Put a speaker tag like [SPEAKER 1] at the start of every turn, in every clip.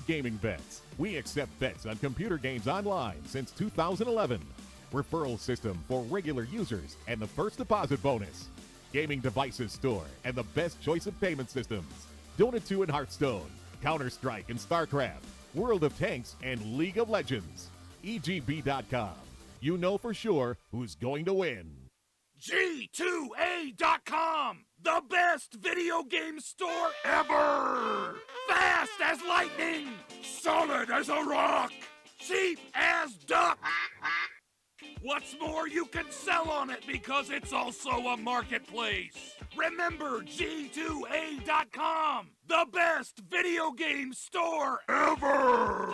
[SPEAKER 1] Gaming Bets. We accept bets on computer games online since 2011. Referral system for regular users and the first deposit bonus. Gaming devices store and the best choice of payment systems. Dota 2 and Hearthstone, Counter-Strike and StarCraft, World of Tanks and League of Legends. EGB.com. You know for sure who's going to win.
[SPEAKER 2] G2A.com, the best video game store ever! Fast as lightning, solid as a rock, cheap as duck! What's more, you can sell on it because it's also a marketplace. Remember G2A.com, the best video game store ever!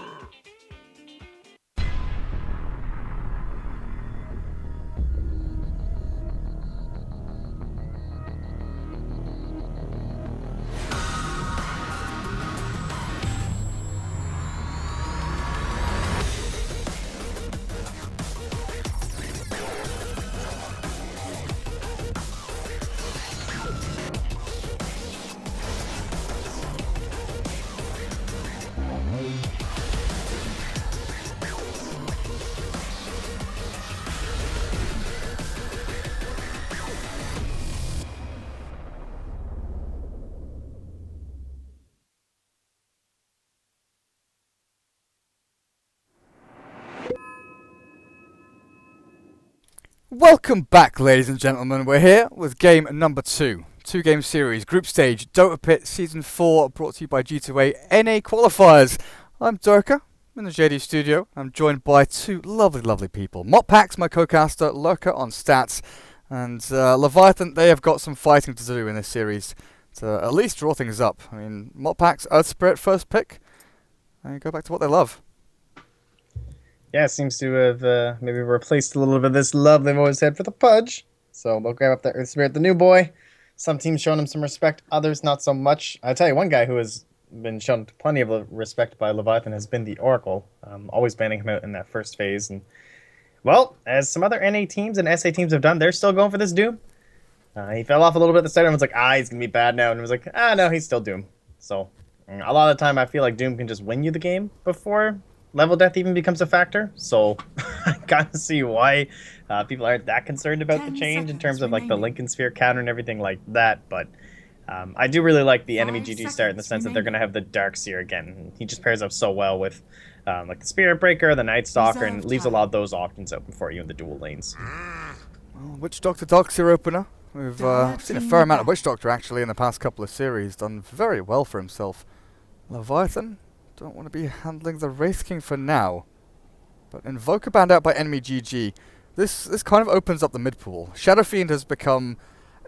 [SPEAKER 3] Welcome back, ladies and gentlemen. We're here with game number 2. Two-game series, group stage, DotaPit Season 4, brought to you by G2A NA Qualifiers. I'm Durka, in the JD studio. I'm joined by two lovely people. Motpax, my co-caster, Lurker on stats, and Leviathan. They have got some fighting to do in this series to at least draw things up. I mean, Motpax, Earth Spirit, first pick, and go back to what they love.
[SPEAKER 4] Yeah, it seems to have maybe replaced a little bit of this love they've always had for the Pudge. So they'll grab up the Earth Spirit, the new boy. Some teams showing him some respect, others not so much. I'll tell you, one guy who has been shown plenty of respect by Leviathan has been the Oracle. Always banning him out in that first phase. And well, as some other NA teams and SA teams have done, they're still going for this Doom. He fell off a little bit at the start. Everyone's like, he's going to be bad now. And it was like, no, he's still Doom. So a lot of the time, I feel like Doom can just win you the game before level death even becomes a factor, so I kind of see why people aren't that concerned about the change in terms of like the Lincoln Sphere counter and everything like that. But I do really like the EnemyGG start in the sense that they're going to have the Dark Seer again. He just pairs up so well with like the Spirit Breaker, the Night Stalker, and leaves a lot of those options open for you in the dual lanes.
[SPEAKER 3] Well, Witch Doctor Dark Seer opener. We've seen a fair amount of Witch Doctor actually in the past couple of series, done very well for himself. Leviathan don't want to be handling the Wraith King for now. But Invoker banned out by EnemyGG. This kind of opens up the mid pool. Shadow Fiend has become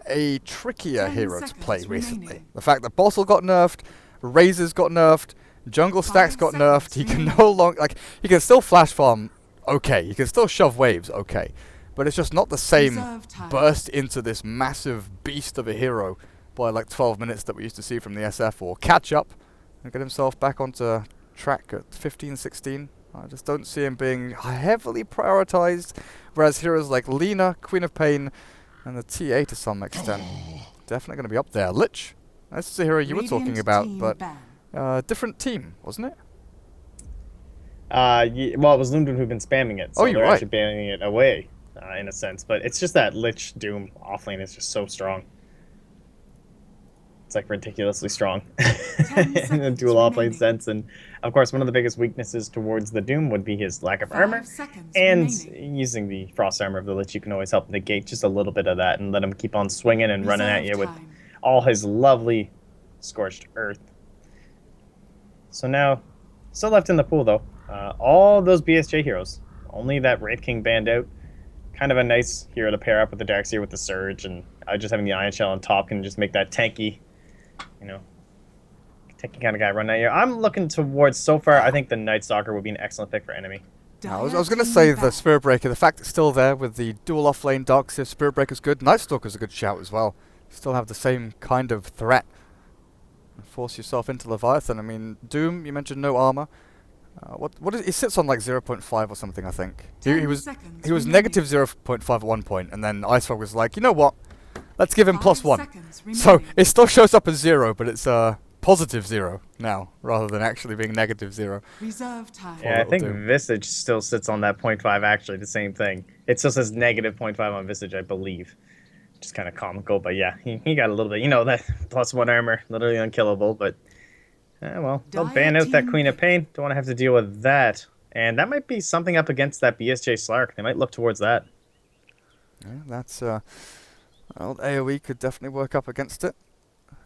[SPEAKER 3] a trickier hero to play recently. The fact that Bottle got nerfed, Razors got nerfed, Jungle Stacks got nerfed. He can no longer, like, he can still flash farm okay. He can still shove waves okay. But it's just not the same burst into this massive beast of a hero by like 12 minutes that we used to see from the SF, or catch up and get himself back onto track at 15, 16. I just don't see him being heavily prioritized, whereas heroes like Lena, Queen of Pain, and the TA to some extent, definitely going to be up there. Lich, that's the hero you were talking about, but different team, wasn't it?
[SPEAKER 4] Well, it was Loomdoon who'd been spamming it, so they're actually banning it away, in a sense. But it's just that Lich Doom offlane is just so strong. It's like ridiculously strong in a dual offlane sense. And of course, one of the biggest weaknesses towards the Doom would be his lack of armor. And using the Frost Armor of the Lich, you can always help negate just a little bit of that and let him keep on swinging and running at you with all his lovely Scorched Earth. So now, still left in the pool though, all those BSJ heroes. Only that Wraith King banned out. Kind of a nice hero to pair up with the Darkseer with the Surge, and just having the Ion Shell on top can just make that tanky, tanky kind of guy run at you. I'm looking towards, so far, I think the Night Stalker would be an excellent pick for enemy.
[SPEAKER 3] I was going to say the Spirit Breaker. The fact it's still there with the dual offlane Darkseer, Spirit Breaker's good. Night Stalker's a good shout as well. Still have the same kind of threat. And force yourself into Leviathan. I mean, Doom, you mentioned no armor. What is, he sits on like 0.5 or something, I think. He was negative 0.5 at one point, and then Ice Frog was like, you know what? Let's give him +1. So it still shows up as 0, but it's positive 0 now, rather than actually being negative 0.
[SPEAKER 5] Reserve time.
[SPEAKER 4] Yeah, I think
[SPEAKER 3] Doom.
[SPEAKER 4] Visage still sits on that 0.5, actually, the same thing. It still says negative 0.5 on Visage, I believe. Just kind of comical, but yeah, he got a little bit, that +1 armor, literally unkillable, but, well, they'll ban out that Queen of Pain. Don't want to have to deal with that. And that might be something up against that BSJ Slark. They might look towards that.
[SPEAKER 3] Yeah, that's, well, AoE could definitely work up against it.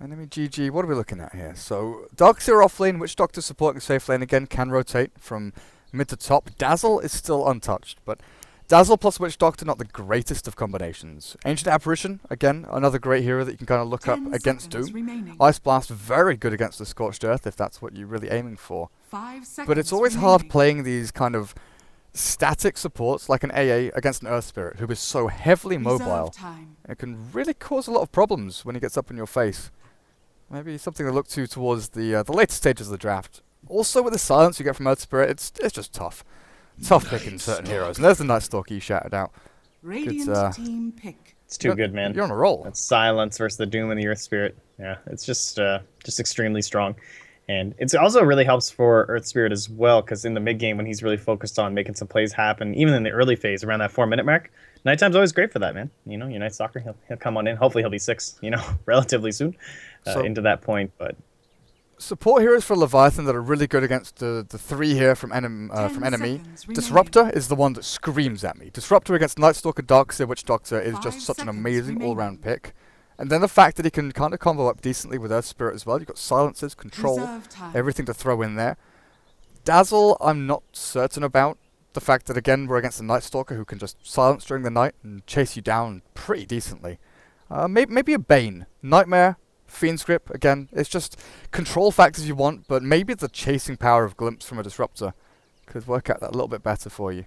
[SPEAKER 3] EnemyGG, what are we looking at here? So, Darkseer off lane, Witch Doctor supporting safe lane again, can rotate from mid to top. Dazzle is still untouched, but Dazzle plus Witch Doctor, not the greatest of combinations. Ancient Apparition, again, another great hero that you can kind of look up against Doom.
[SPEAKER 5] Remaining.
[SPEAKER 3] Ice Blast, very good against the Scorched Earth, if that's what you're really aiming for.
[SPEAKER 5] 5 seconds
[SPEAKER 3] But it's always hard playing these kind of static supports, like an AA, against an Earth Spirit, who is so heavily mobile.
[SPEAKER 5] Time.
[SPEAKER 3] It can really cause a lot of problems when he gets up in your face. Maybe something to look to towards the later stages of the draft. Also, with the silence you get from Earth Spirit, it's just tough. Tough picking certain heroes. And there's the Night Stalker you shouted out.
[SPEAKER 5] Radiant team pick.
[SPEAKER 4] It's too good, man.
[SPEAKER 3] You're on a roll.
[SPEAKER 4] That's silence versus the Doom and the Earth Spirit. Yeah, it's just extremely strong. And it also really helps for Earth Spirit as well, because in the mid game, when he's really focused on making some plays happen, even in the early phase, around that 4-minute mark, Nighttime's always great for that, man. Your Night Stalker, he'll come on in. Hopefully he'll be 6, relatively soon into that point. But
[SPEAKER 3] support heroes for Leviathan that are really good against the 3 here from Enemy. Disruptor is the one that screams at me. Disruptor against Night Stalker, Darkseer, Witch Doctor is just such an amazing all-round pick. And then the fact that he can kind of combo up decently with Earth Spirit as well. You've got silences, control, everything to throw in there. Dazzle, I'm not certain about. The fact that, again, we're against a Night Stalker who can just silence during the night and chase you down pretty decently. Maybe a Bane. Nightmare, Fiend's Grip, again, it's just control factors you want, but maybe the chasing power of Glimpse from a Disruptor could work out that a little bit better for you.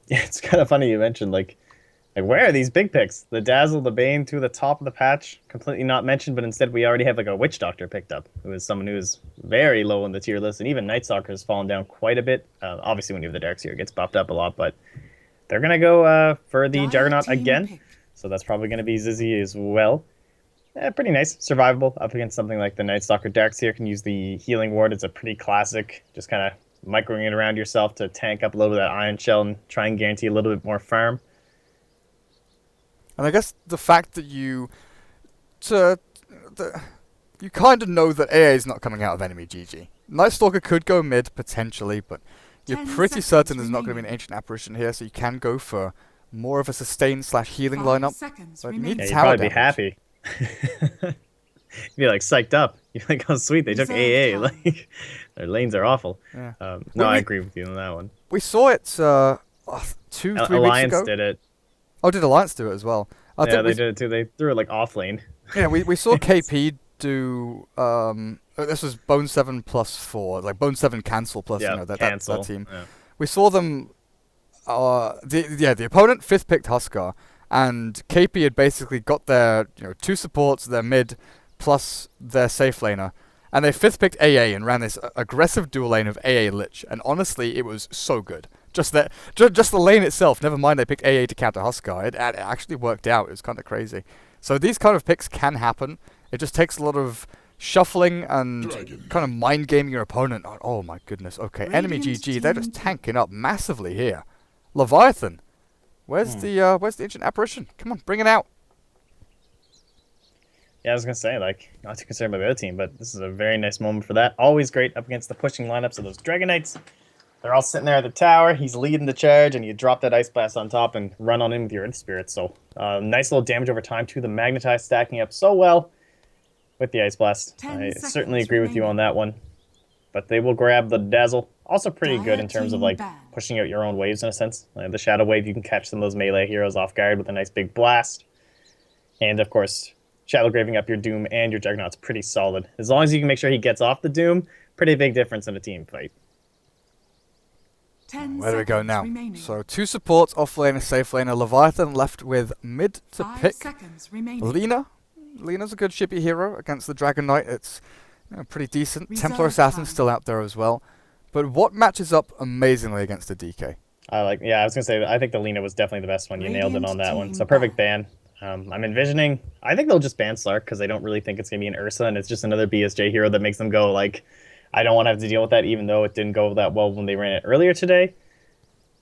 [SPEAKER 4] Yeah, it's kind of funny you mentioned, like where are these big picks? The Dazzle, the Bane, to the top of the patch, completely not mentioned, but instead we already have like a Witch Doctor picked up, who is someone who is very low on the tier list, and even Night Stalker has fallen down quite a bit. Obviously, when you have the Darkseer, it gets buffed up a lot, but they're going to go for the Juggernaut again, so that's probably going to be Zizzy as well. Pretty nice, survivable up against something like the Night Stalker. Darkseer can use the Healing Ward. It's a pretty classic, just kind of microing it around yourself to tank up a little bit of that Iron Shell and try and guarantee a little bit more farm.
[SPEAKER 3] And I guess the fact that you kind of know that AA is not coming out of EnemyGG. Night Stalker could go mid, potentially, but you're pretty certain there's not going to be an Ancient Apparition here, so you can go for more of a sustain/healing lineup. But you need
[SPEAKER 4] you'd
[SPEAKER 3] tower
[SPEAKER 4] probably
[SPEAKER 3] damage.
[SPEAKER 4] be happy. You'd be like psyched up. You're like, oh sweet, they took AA. Like their lanes are awful.
[SPEAKER 3] Yeah.
[SPEAKER 4] No, I agree with you on that one.
[SPEAKER 3] We saw it 2-3 weeks ago.
[SPEAKER 4] Alliance did it.
[SPEAKER 3] Oh, did Alliance do it as well? I
[SPEAKER 4] Yeah,
[SPEAKER 3] think
[SPEAKER 4] they did it too. They threw it like off lane.
[SPEAKER 3] Yeah, we saw KP do. This was Bone 7 plus 4, like Bone 7 cancel plus that team.
[SPEAKER 4] Yeah.
[SPEAKER 3] We saw them. The opponent 5th picked Huskar, and KP had basically got their 2 supports, their mid, plus their safe laner, and they 5th picked AA and ran this aggressive dual lane of AA Lich, and honestly, it was so good. Just the lane itself. Never mind, they picked AA to counter Huskar. It actually worked out. It was kind of crazy. So these kind of picks can happen. It just takes a lot of shuffling and kind of mind gaming your opponent. Oh my goodness. Okay, EnemyGG. They're just tanking up massively here. Leviathan. Where's the Ancient Apparition? Come on, bring it out.
[SPEAKER 4] Yeah, I was gonna say, like, not too concerned about the other team, but this is a very nice moment for that. Always great up against the pushing lineups of those Dragon Knights. They're all sitting there at the tower. He's leading the charge, and you drop that Ice Blast on top and run on in with your Earth Spirit. So, nice little damage over time to the Magnetize, stacking up so well with the Ice Blast. I certainly agree with you on that one. But they will grab the Dazzle. Also pretty good in terms of, like, pushing out your own waves in a sense. The Shadow Wave, you can catch some of those melee heroes off guard with a nice big blast. And, of course, Shadow Graving up your Doom and your Juggernaut's pretty solid. As long as you can make sure he gets off the Doom, pretty big difference in a team fight.
[SPEAKER 3] Where do we go now? So 2 supports, off lane, a safe laner. Leviathan left with mid to pick. Lina. Lina's a good shippy hero against the Dragon Knight. It's pretty decent. Templar Assassin's still out there as well. But what matches up amazingly against the DK?
[SPEAKER 4] I was going to say, I think the Lina was definitely the best one. You nailed it on that one. So perfect ban. I'm envisioning. I think they'll just ban Slark because they don't really think it's gonna be an Ursa, and it's just another BSJ hero that makes them go like, I don't want to have to deal with that, even though it didn't go that well when they ran it earlier today.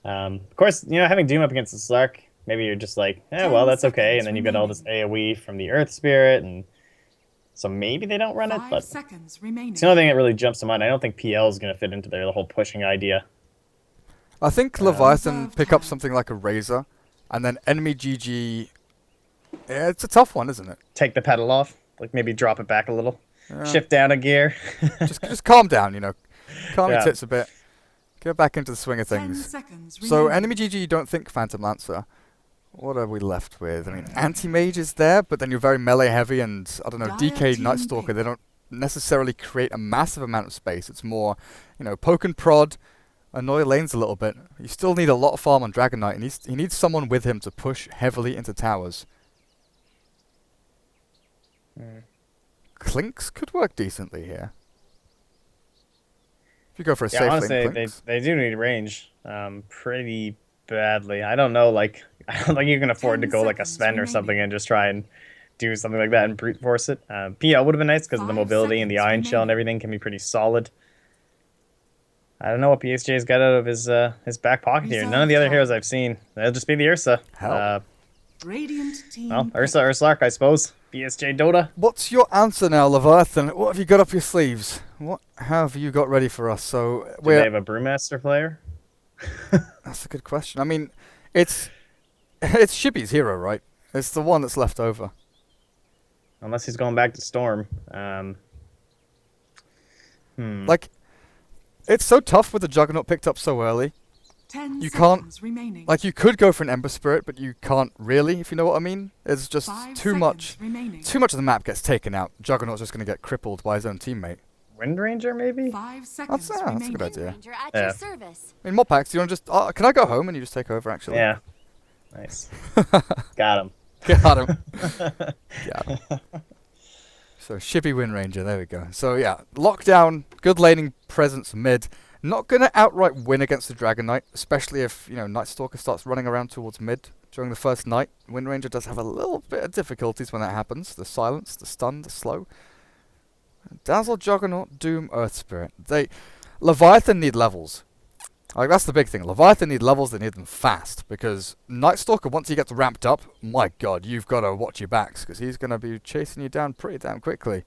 [SPEAKER 4] Of course, having Doom up against the Slark, maybe you're just like, well, that's okay, and then you get all this AoE from the Earth Spirit, and so maybe they don't run it. But it's the only thing that really jumps to mind. I don't think PL is gonna fit into the whole pushing idea.
[SPEAKER 3] I think Leviathan pick up something like a Razor, and then EnemyGG. Yeah, it's a tough one, isn't it?
[SPEAKER 4] Take the pedal off, like maybe drop it back a little, shift down a gear.
[SPEAKER 3] just calm down, calm your tits a bit. Get back into the swing of things. So EnemyGG, you don't think Phantom Lancer. What are we left with? I mean, Anti-Mage is there, but then you're very melee heavy, and I don't know, DK Nightstalker, they don't necessarily create a massive amount of space. It's more, poke and prod, annoy lanes a little bit. You still need a lot of farm on Dragon Knight, and he needs someone with him to push heavily into towers. Clinks could work decently here. If you go for a safe
[SPEAKER 4] honestly,
[SPEAKER 3] lane Clinks.
[SPEAKER 4] they do need range pretty badly. I don't know, like, I don't think you can afford to go like a Sven or something and just try and do something like that and brute force it. PL would have been nice because of the mobility and the Iron Shell and everything can be pretty solid. I don't know what BSJ's got out of his back pocket here. None of the other heroes I've seen. They'll just be the Ursa.
[SPEAKER 5] Radiant team.
[SPEAKER 4] Well, Ursa or Slark, I suppose. BSJ Dota.
[SPEAKER 3] What's your answer now, Leviathan? What have you got up your sleeves? What have you got ready for us? So
[SPEAKER 4] Do they have a Brewmaster player?
[SPEAKER 3] That's a good question. I mean, it's Shibby's hero, right? It's the one that's left over.
[SPEAKER 4] Unless he's going back to Storm.
[SPEAKER 3] Like, it's so tough with the Juggernaut picked up so early. You can't, like, you could go for an Ember Spirit, but you can't really, if you know what I mean. It's just too much of the map gets taken out. Juggernaut's just going to get crippled by his own teammate.
[SPEAKER 4] Wind Ranger, maybe?
[SPEAKER 5] 5 seconds
[SPEAKER 3] That's a good idea.
[SPEAKER 6] Ranger at your service.
[SPEAKER 3] I mean, mod packs, do you want to just, can I go home and you just take over, actually?
[SPEAKER 4] Yeah. Nice. Got him.
[SPEAKER 3] Got him. Got him. So, Shibby Wind Ranger, there we go. So, yeah, lockdown, good laning presence mid. Not going to outright win against the Dragon Knight, especially if, Nightstalker starts running around towards mid during the first night. Wind Ranger does have a little bit of difficulties when that happens. The silence, the stun, the slow. Dazzle, Juggernaut, Doom, Earth Spirit. Leviathan need levels. Like, that's the big thing. Leviathan need levels, they need them fast. Because Nightstalker, once he gets ramped up, my god, you've got to watch your backs. Because he's going to be chasing you down pretty damn quickly.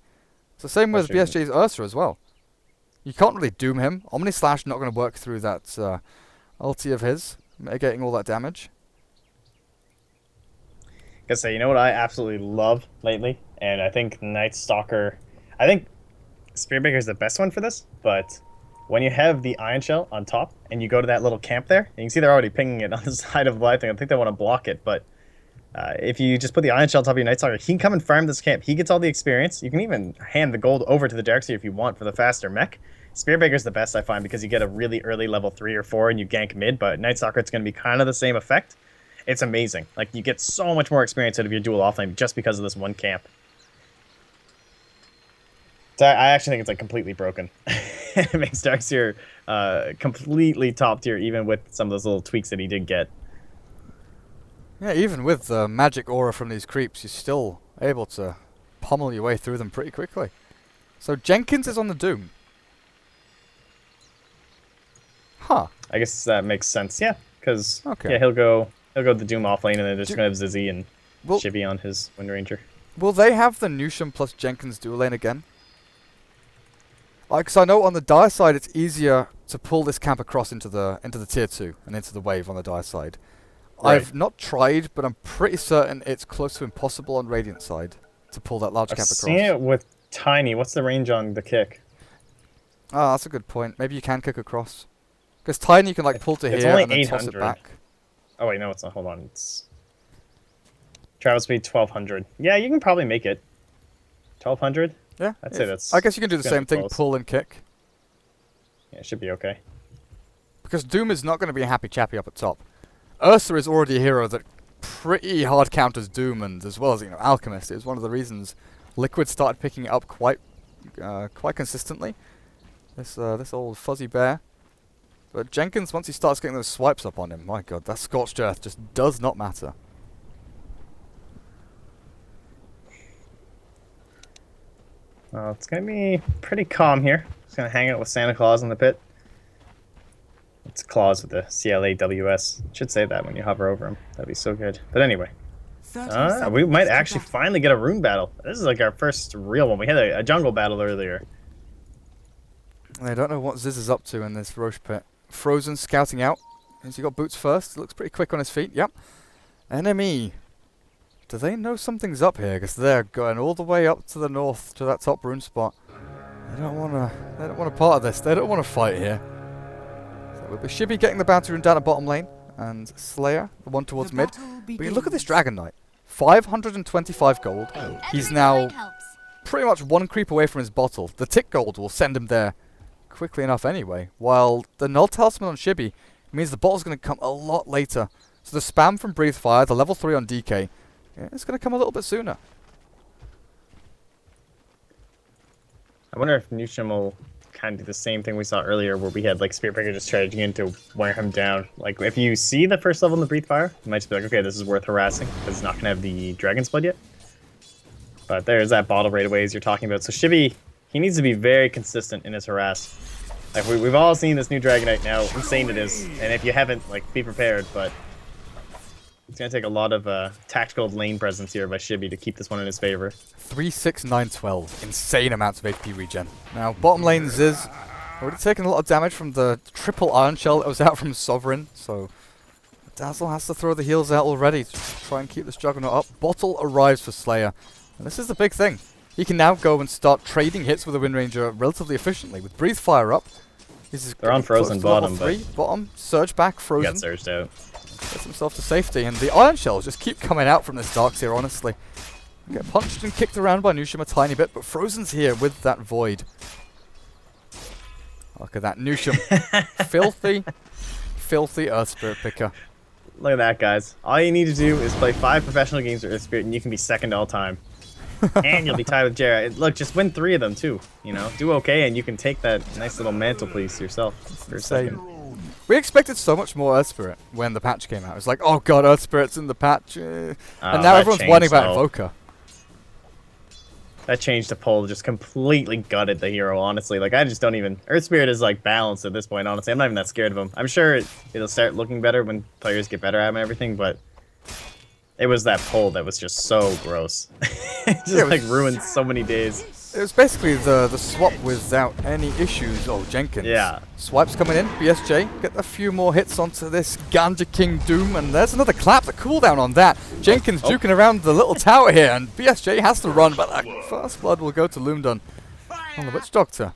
[SPEAKER 3] It's the same with BSJ's Ursa as well. You can't really doom him. Omni Slash not going to work through that ulti of his, mitigating all that damage.
[SPEAKER 4] Gotta say, you know what I absolutely love lately? And I think Nightstalker... I think Spearbreaker is the best one for this, but when you have the Iron Shell on top and you go to that little camp there, and you can see they're already pinging it on the side of Leviathan. I think they want to block it, but if you just put the Iron Shell on top of your Nightstalker, he can come and farm this camp. He gets all the experience. You can even hand the gold over to the Darkseer if you want for the faster mech. Spearbreaker's the best, I find, because you get a really early level 3 or 4 and you gank mid, but Nightstalker, it's going to be kind of the same effect. It's amazing. Like, you get so much more experience out of your dual offlane just because of this one camp. So I actually think it's, like, completely broken. It makes Darkseer completely top tier, even with some of those little tweaks that he did get.
[SPEAKER 3] Yeah, even with the magic aura from these creeps, you're still able to pummel your way through them pretty quickly. So Jenkins is on the Doom. Huh.
[SPEAKER 4] I guess that makes sense, yeah. Because, yeah, he'll go the Doom off lane, and then they're just going to have Zizzy and Shibby on his Wind Ranger.
[SPEAKER 3] Will they have the Newsham plus Jenkins dual lane again? Because I know on the Dire side, it's easier to pull this camp across into the tier 2 and into the wave on the Dire side. Right. I've not tried, but I'm pretty certain it's close to impossible on Radiant side to pull that large camp across.
[SPEAKER 4] Seeing it with Tiny, what's the range on the kick?
[SPEAKER 3] Ah, that's a good point. Maybe you can kick across. Because Tiny you can like pull to here and then toss it back.
[SPEAKER 4] Oh wait, no, it's not. Hold on. It's travel speed 1200. Yeah, you can probably make it. 1200?
[SPEAKER 3] Yeah.
[SPEAKER 4] I'd say that's...
[SPEAKER 3] I guess you can do the same thing, pull and kick.
[SPEAKER 4] Yeah, it should be okay.
[SPEAKER 3] Because Doom is not going to be a happy chappy up at top. Ursa is already a hero that pretty hard counters Doom, and as well as Alchemist. It was one of the reasons Liquid started picking it up quite consistently. This old fuzzy bear. But Jenkins, once he starts getting those swipes up on him, my god, that Scorched Earth just does not matter.
[SPEAKER 4] Well, it's gonna be pretty calm here. Just gonna hang out with Santa Claus in the pit. It's Claus with the CLAWS. Should say that when you hover over him. That'd be so good. But anyway.
[SPEAKER 5] 30
[SPEAKER 4] We might
[SPEAKER 5] seconds to
[SPEAKER 4] actually
[SPEAKER 5] battle.
[SPEAKER 4] finally get a rune battle. This is like our first real one. We had a jungle battle earlier.
[SPEAKER 3] I don't know what Ziz is up to in this Roche pit. Frozen scouting out. Has he got boots first? Looks pretty quick on his feet. Yep. Enemy. Do they know something's up here? Because they're going all the way up to the north to that top rune spot. They don't want to part of this. They don't want to fight here. So we'll be Shibby getting the bounty rune down at bottom lane. And Slayer, the one towards
[SPEAKER 5] The
[SPEAKER 3] mid.
[SPEAKER 5] battle
[SPEAKER 3] But you look at this
[SPEAKER 5] begins.
[SPEAKER 3] Dragon Knight. 525 gold. He's now pretty much one creep away from his bottle. The tick gold will send him there quickly enough anyway. While the null talisman on Shibby means the bottle's going to come a lot later. So the spam from Breathe Fire, the level 3 on DK, yeah, it's going to come a little bit sooner.
[SPEAKER 4] I wonder if Nusham will kind of do the same thing we saw earlier where we had like Spirit Breaker just charging in to wear him down. Like if you see the first level in the Breathe Fire, you might just be like, okay, this is worth harassing because it's not going to have the Dragon's Blood yet. But there's that bottle right away as you're talking about. So Shibby, he needs to be very consistent in his harass. Like we've all seen this new Dragon Knight now, insane it is. And if you haven't, like, be prepared, but it's going to take a lot of tactical lane presence here by Shibby to keep this one in his favor.
[SPEAKER 3] 3, 6, 9, 12. Insane amounts of HP regen. Now, bottom lane Ziz already taken a lot of damage from the triple Iron Shell that was out from Sovereign, so Dazzle has to throw the heals out already to try and keep this Juggernaut up. Bottle arrives for Slayer, and this is the big thing. He can now go and start trading hits with the Wind Ranger relatively efficiently. With Breathe Fire up,
[SPEAKER 4] They're on frozen bottom, but
[SPEAKER 3] bottom, surge back,
[SPEAKER 4] he
[SPEAKER 3] frozen.
[SPEAKER 4] got surged out.
[SPEAKER 3] Gets himself to safety, and the Iron Shells just keep coming out from this Darkseer, honestly. Get punched and kicked around by Nusham a tiny bit, but Frozen's here with that Void. Look at that, Nusham. Filthy, filthy Earth Spirit picker.
[SPEAKER 4] Look at that, guys. All you need to do is play 5 professional games with Earth Spirit, and you can be second all time. And you'll be tied with Jera. Look, just win 3 of them, too. You know, do okay, and you can take that nice little mantle piece yourself for a second.
[SPEAKER 3] We expected so much more Earth Spirit when the patch came out. It was like, oh god, Earth Spirit's in the patch. And now
[SPEAKER 4] that
[SPEAKER 3] everyone's
[SPEAKER 4] changed,
[SPEAKER 3] whining about
[SPEAKER 4] though.
[SPEAKER 3] Invoker.
[SPEAKER 4] That change to pull just completely gutted the hero, honestly. Like, I just don't even... Earth Spirit is, like, balanced at this point, honestly. I'm not even that scared of him. I'm sure it'll start looking better when players get better at him and everything, but... It was that pull that was just so gross. It just,
[SPEAKER 3] Yeah, it was-
[SPEAKER 4] like, ruined so many days.
[SPEAKER 3] It was basically the swap without any issues. Oh, Jenkins.
[SPEAKER 4] Yeah.
[SPEAKER 3] Swipes coming in. BSJ get a few more hits onto this Ganja King Doom, and there's another clap. The cooldown on that. Jenkins juking around the little tower here, and BSJ has to run, but that first blood will go to Loomdon on the Witch Doctor.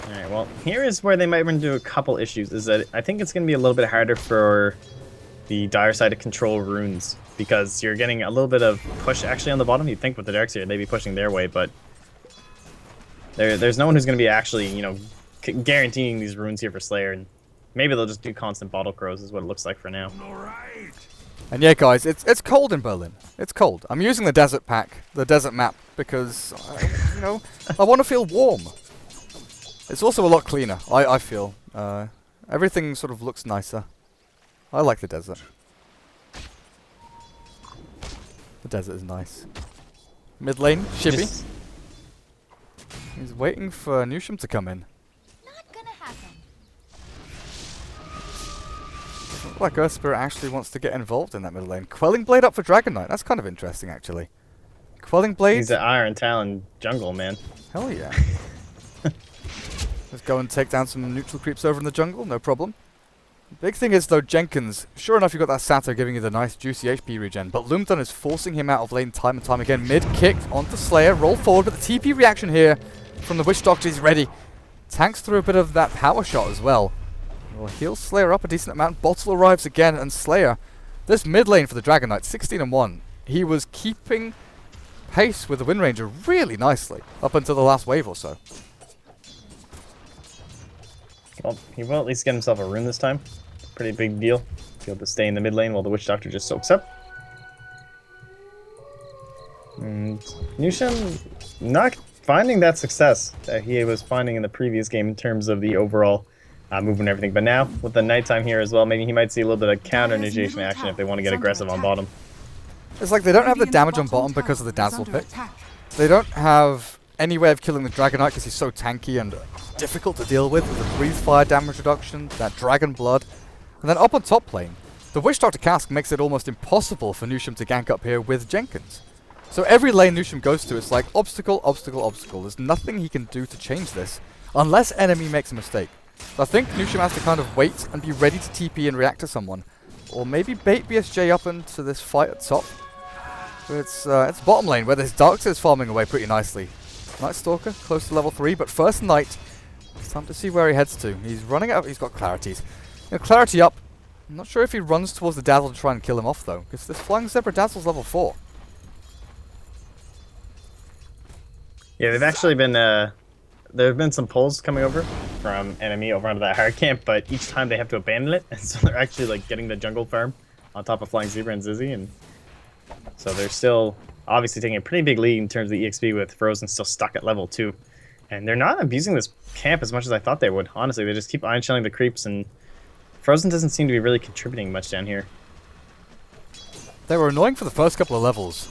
[SPEAKER 4] Alright, well, here is where they might run into a couple issues, is that I think it's going to be a little bit harder for the dire side to control runes, because you're getting a little bit of push actually on the bottom. You'd think with the Darkseer they'd be pushing their way, but there's no one who's going to be actually, you know, guaranteeing these runes here for Slayer, and maybe they'll just do constant bottle crows is what it looks like for now.
[SPEAKER 3] And yeah, guys, it's cold in Berlin. It's cold. I'm using the desert pack, the desert map, because, you know, I want to feel warm. It's also a lot cleaner, I feel. Everything sort of looks nicer. I like the desert. The desert is nice. Mid lane, Shibby.
[SPEAKER 4] Just-
[SPEAKER 3] He's waiting for Nusham to come in.
[SPEAKER 6] Not gonna happen.
[SPEAKER 3] Doesn't look like Earth Spirit actually wants to get involved in that mid lane. Quelling Blade up for Dragon Knight. That's kind of interesting, actually. Quelling Blade.
[SPEAKER 4] He's an Iron Talon jungle, man.
[SPEAKER 3] Hell yeah. Let's go and take down some neutral creeps over in the jungle, no problem. Big thing is, though, Jenkins, sure enough, you got that Sato giving you the nice juicy HP regen, but Loomdon is forcing him out of lane time and time again. Mid-kick onto Slayer, roll forward, but the TP reaction here from the Witch Doctor is ready. Tanks through a bit of that power shot as well. Will heal Slayer up a decent amount. Bottle arrives again, and Slayer, this mid lane for the Dragon Knight, 16-1. He was keeping pace with the Wind Ranger really nicely up until the last wave or so.
[SPEAKER 4] Well, he will at least get himself a rune this time. Pretty big deal. Be able to stay in the mid lane while the Witch Doctor just soaks up. And Nusham not finding that success that he was finding in the previous game in terms of the overall movement and everything. But now, with the nighttime here as well, maybe he might see a little bit of counter initiation action if they want to get aggressive on bottom.
[SPEAKER 3] It's like they don't have the damage on bottom because of the Dazzle pick. They don't have any way of killing the Dragon Knight because he's so tanky and difficult to deal with the breathe fire damage reduction, that Dragon Blood. And then up on top lane, the Witch Doctor Cask makes it almost impossible for Nusham to gank up here with Jenkins. So every lane Nusham goes to, it's like obstacle, obstacle, obstacle. There's nothing he can do to change this unless enemy makes a mistake. So I think Nusham has to kind of wait and be ready to TP and react to someone. Or maybe bait BSJ up into this fight at top. But it's bottom lane where this Darkseer is farming away pretty nicely. Night Stalker, close to level 3, but first Knight. It's time to see where he heads to. He's running out, he's got Clarities. Clarity up. I'm not sure if he runs towards the Dazzle to try and kill him off though, because this Flying Zebra Dazzle's level 4.
[SPEAKER 4] Yeah, they've actually been, there have been some pulls coming over from enemy over onto that hard camp, but each time they have to abandon it, and so they're actually like getting the jungle farm on top of Flying Zebra and Zizzy, and so they're still obviously taking a pretty big lead in terms of the EXP with Frozen still stuck at level 2. And they're not abusing this camp as much as I thought they would, honestly. They just keep iron shelling the creeps, and Frozen doesn't seem to be really contributing much down here.
[SPEAKER 3] They were annoying for the first couple of levels.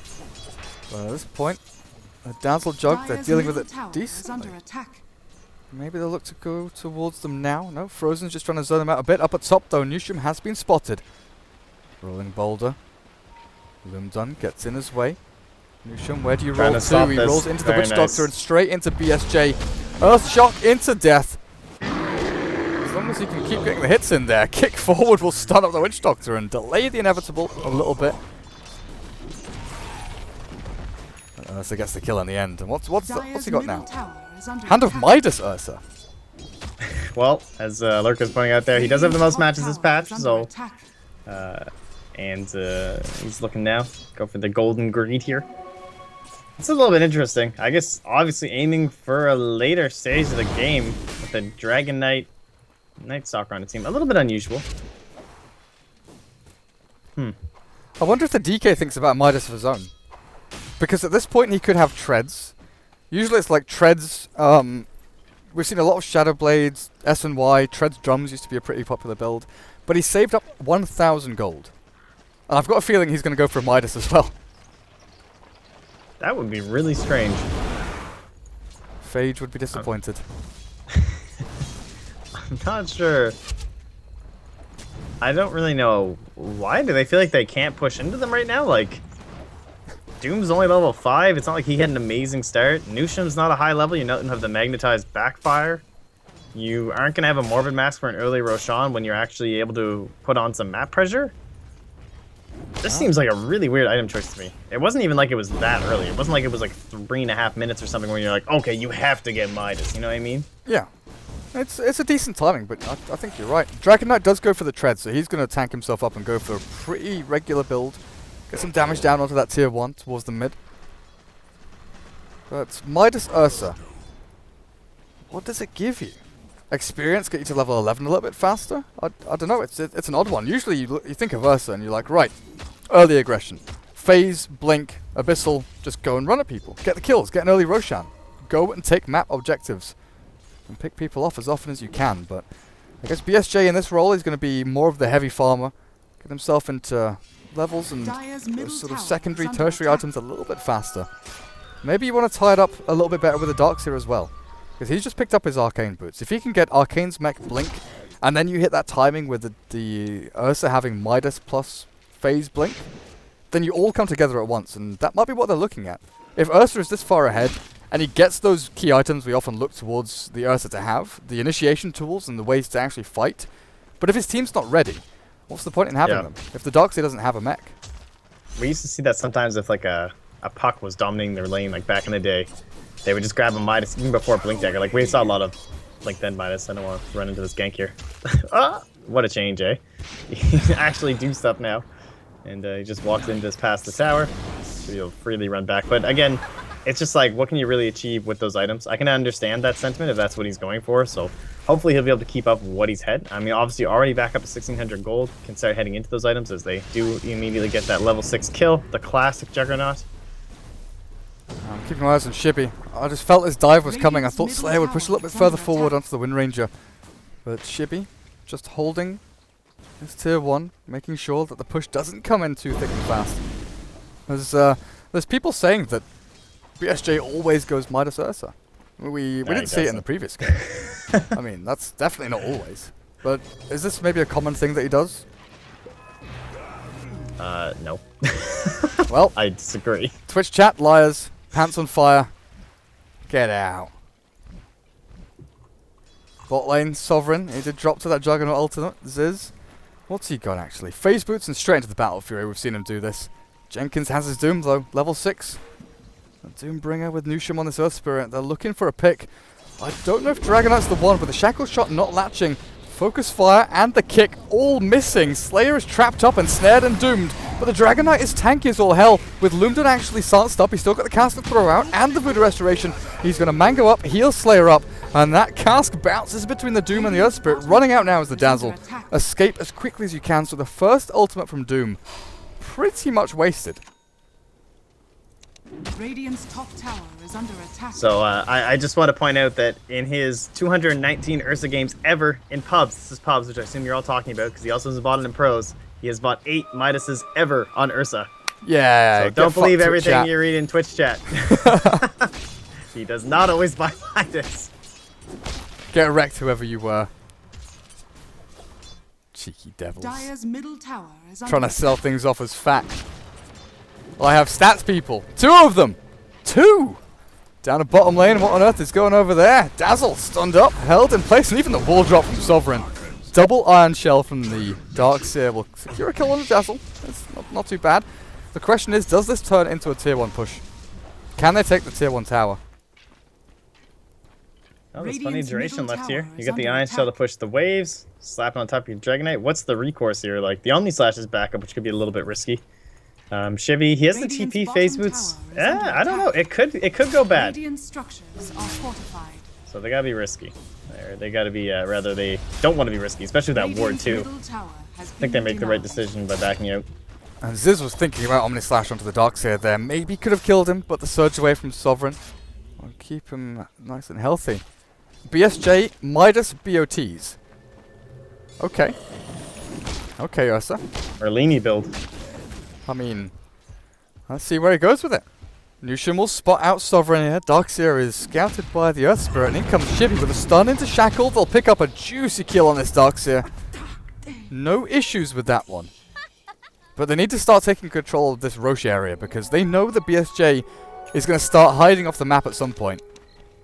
[SPEAKER 3] But at this point, a Dazzle Jug, they're dealing with it decently. Maybe they'll look to go towards them now. No, Frozen's just trying to zone them out a bit. Up at top though, Nusham has been spotted. Rolling Boulder. Lumdun gets in his way. Nusham, where do you roll to? He rolls into the Witch Doctor and straight into BSJ. Earthshock into death. As long as he can keep getting the hits in there, kick forward will stun up the Witch Doctor and delay the inevitable a little bit. Ursa gets the kill in the end. And what's he got now? Hand of Midas, Ursa.
[SPEAKER 4] Well, as Lurker's pointing out there, he does have the most matches this patch, so he's looking now. Go for the golden greed here. It's a little bit interesting. I guess obviously aiming for a later stage of the game with the Dragon Knight Night Stalker on the team. A little bit unusual.
[SPEAKER 3] I wonder if the DK thinks about Midas of his own. Because at this point he could have treads. Usually it's like treads. We've seen a lot of Shadow Blades, S&Y, treads drums used to be a pretty popular build. But he saved up 1,000 gold. And I've got a feeling he's going to go for Midas as well.
[SPEAKER 4] That would be really strange.
[SPEAKER 3] Phage would be disappointed.
[SPEAKER 4] I'm not sure. I don't really know why. Do they feel like they can't push into them right now? Like, Doom's only level 5. It's not like he had an amazing start. Nusham's not a high level. You don't have the magnetized backfire. You aren't going to have a Morbid Mask for an early Roshan when you're actually able to put on some map pressure. This seems like a really weird item choice to me. It wasn't even like it was that early. It wasn't like it was like 3.5 minutes or something where you're like, okay, you have to get Midas. You know what I mean?
[SPEAKER 3] Yeah. It's a decent timing, but I think you're right. Dragon Knight does go for the tread, so he's going to tank himself up and go for a pretty regular build. Get some damage down onto that tier 1 towards the mid. But Midas Ursa. What does it give you? Experience, get you to level 11 a little bit faster? I don't know, it's an odd one. Usually you think of Ursa and you're like, right, early aggression. Phase, blink, abyssal, just go and run at people. Get the kills, get an early Roshan. Go and take map objectives. And pick people off as often as you can, but I guess BSJ in this role is going to be more of the heavy farmer. Get himself into levels and those sort of secondary, tertiary items a little bit faster. Maybe you want to tie it up a little bit better with the Darkseer as well. Because he's just picked up his Arcane Boots. If he can get Arcane's mech blink, and then you hit that timing with the Ursa having Midas plus phase blink, then you all come together at once, and that might be what they're looking at. If Ursa is this far ahead, and he gets those key items we often look towards the Ursa to have, the initiation tools and the ways to actually fight, but if his team's not ready, what's the point in having them? If the Darkseer doesn't have a mech?
[SPEAKER 4] We used to see that sometimes if like a puck was dominating their lane, like back in the day. They would just grab a Midas even before Blink Dagger. Like, we saw a lot of Blink then Midas. I don't want to run into this gank here. What a change, eh? He can actually do stuff now. And he just walks in just past the tower. So you'll freely run back. But again, it's just like, what can you really achieve with those items? I can understand that sentiment if that's what he's going for. So hopefully he'll be able to keep up what he's had. I mean, obviously already back up to 1,600 gold. Can start heading into those items as they do immediately get that level 6 kill. The classic Juggernaut.
[SPEAKER 3] I'm keeping my eyes on Shibby. I just felt his dive was coming. I thought Slayer would push a little bit further forward onto the Wind Ranger. But Shibby just holding his tier 1, making sure that the push doesn't come in too thick and fast. There's people saying that BSJ always goes Midas Ursa. We didn't see it in the previous game. I mean, that's definitely not always. But is this maybe a common thing that he does?
[SPEAKER 4] No.
[SPEAKER 3] Well,
[SPEAKER 4] I disagree.
[SPEAKER 3] Twitch chat, liars, pants on fire. Get out. Bot lane, Sovereign. He did drop to that Juggernaut ultimate. Ziz. What's he got actually? Phase boots and straight into the Battle Fury. We've seen him do this. Jenkins has his Doom though. Level 6. A Doombringer with Nusham on this Earth Spirit. They're looking for a pick. I don't know if Dragonite's the one, but the Shackle Shot not latching. Focus Fire and the kick all missing. Slayer is trapped up and snared and doomed. But the Dragonite is tanky as all hell. With Loomdon actually starts up. He's still got the Cask to throw out and the Voodoo Restoration. He's going to Mango up, heal Slayer up. And that Cask bounces between the Doom and the Earth Spirit. Running out now is the Dazzle. Escape as quickly as you can. So the first ultimate from Doom, pretty much wasted.
[SPEAKER 5] Radiant's top tower is under attack.
[SPEAKER 4] So I just want to point out that in his 219 Ursa games ever in pubs, this is pubs, which I assume you're all talking about, because he also has bought it in pros. He has bought 8 Midases ever on Ursa.
[SPEAKER 3] Yeah.
[SPEAKER 4] So don't believe everything you read in Twitch chat. He does not always buy Midas.
[SPEAKER 3] Get wrecked, whoever you were. Cheeky devils.
[SPEAKER 5] Dire's middle tower is under
[SPEAKER 3] Trying to sell things off as fact. Well, I have stats, people. 2 of them. 2. Down to bottom lane. What on earth is going over there? Dazzle stunned up, held in place, and even the wall drop from Sovereign. Double Iron Shell from the Darkseer will secure a kill on the Dazzle. It's not too bad. The question is, does this turn into a tier 1 push? Can they take the tier 1 tower?
[SPEAKER 4] Oh, there's plenty of duration left here. You get the Iron Shell to push the waves, slap it on top of your Dragonite. What's the recourse here? Like, the Omni Slash is back up, which could be a little bit risky. Shivy, he has the TP phase boots. I don't know. It could go bad.
[SPEAKER 5] Structures are fortified.
[SPEAKER 4] So they gotta be risky. They gotta be rather they don't want to be risky, especially with that ward too. I think they make the right decision by backing out.
[SPEAKER 3] And Ziz was thinking about Omni Slash onto the Darkseer there. Maybe could have killed him, but the surge away from Sovereign will keep him nice and healthy. BSJ, Midas, BOTs. Okay. Okay, Ursa.
[SPEAKER 4] Erlini build.
[SPEAKER 3] I mean, let's see where he goes with it. Nusham will spot out Sovereign here. Darkseer is scouted by the Earth Spirit, and in comes Shivy with a stun into Shackle. They'll pick up a juicy kill on this Darkseer. No issues with that one. But they need to start taking control of this Roche area, because they know the BSJ is going to start hiding off the map at some point.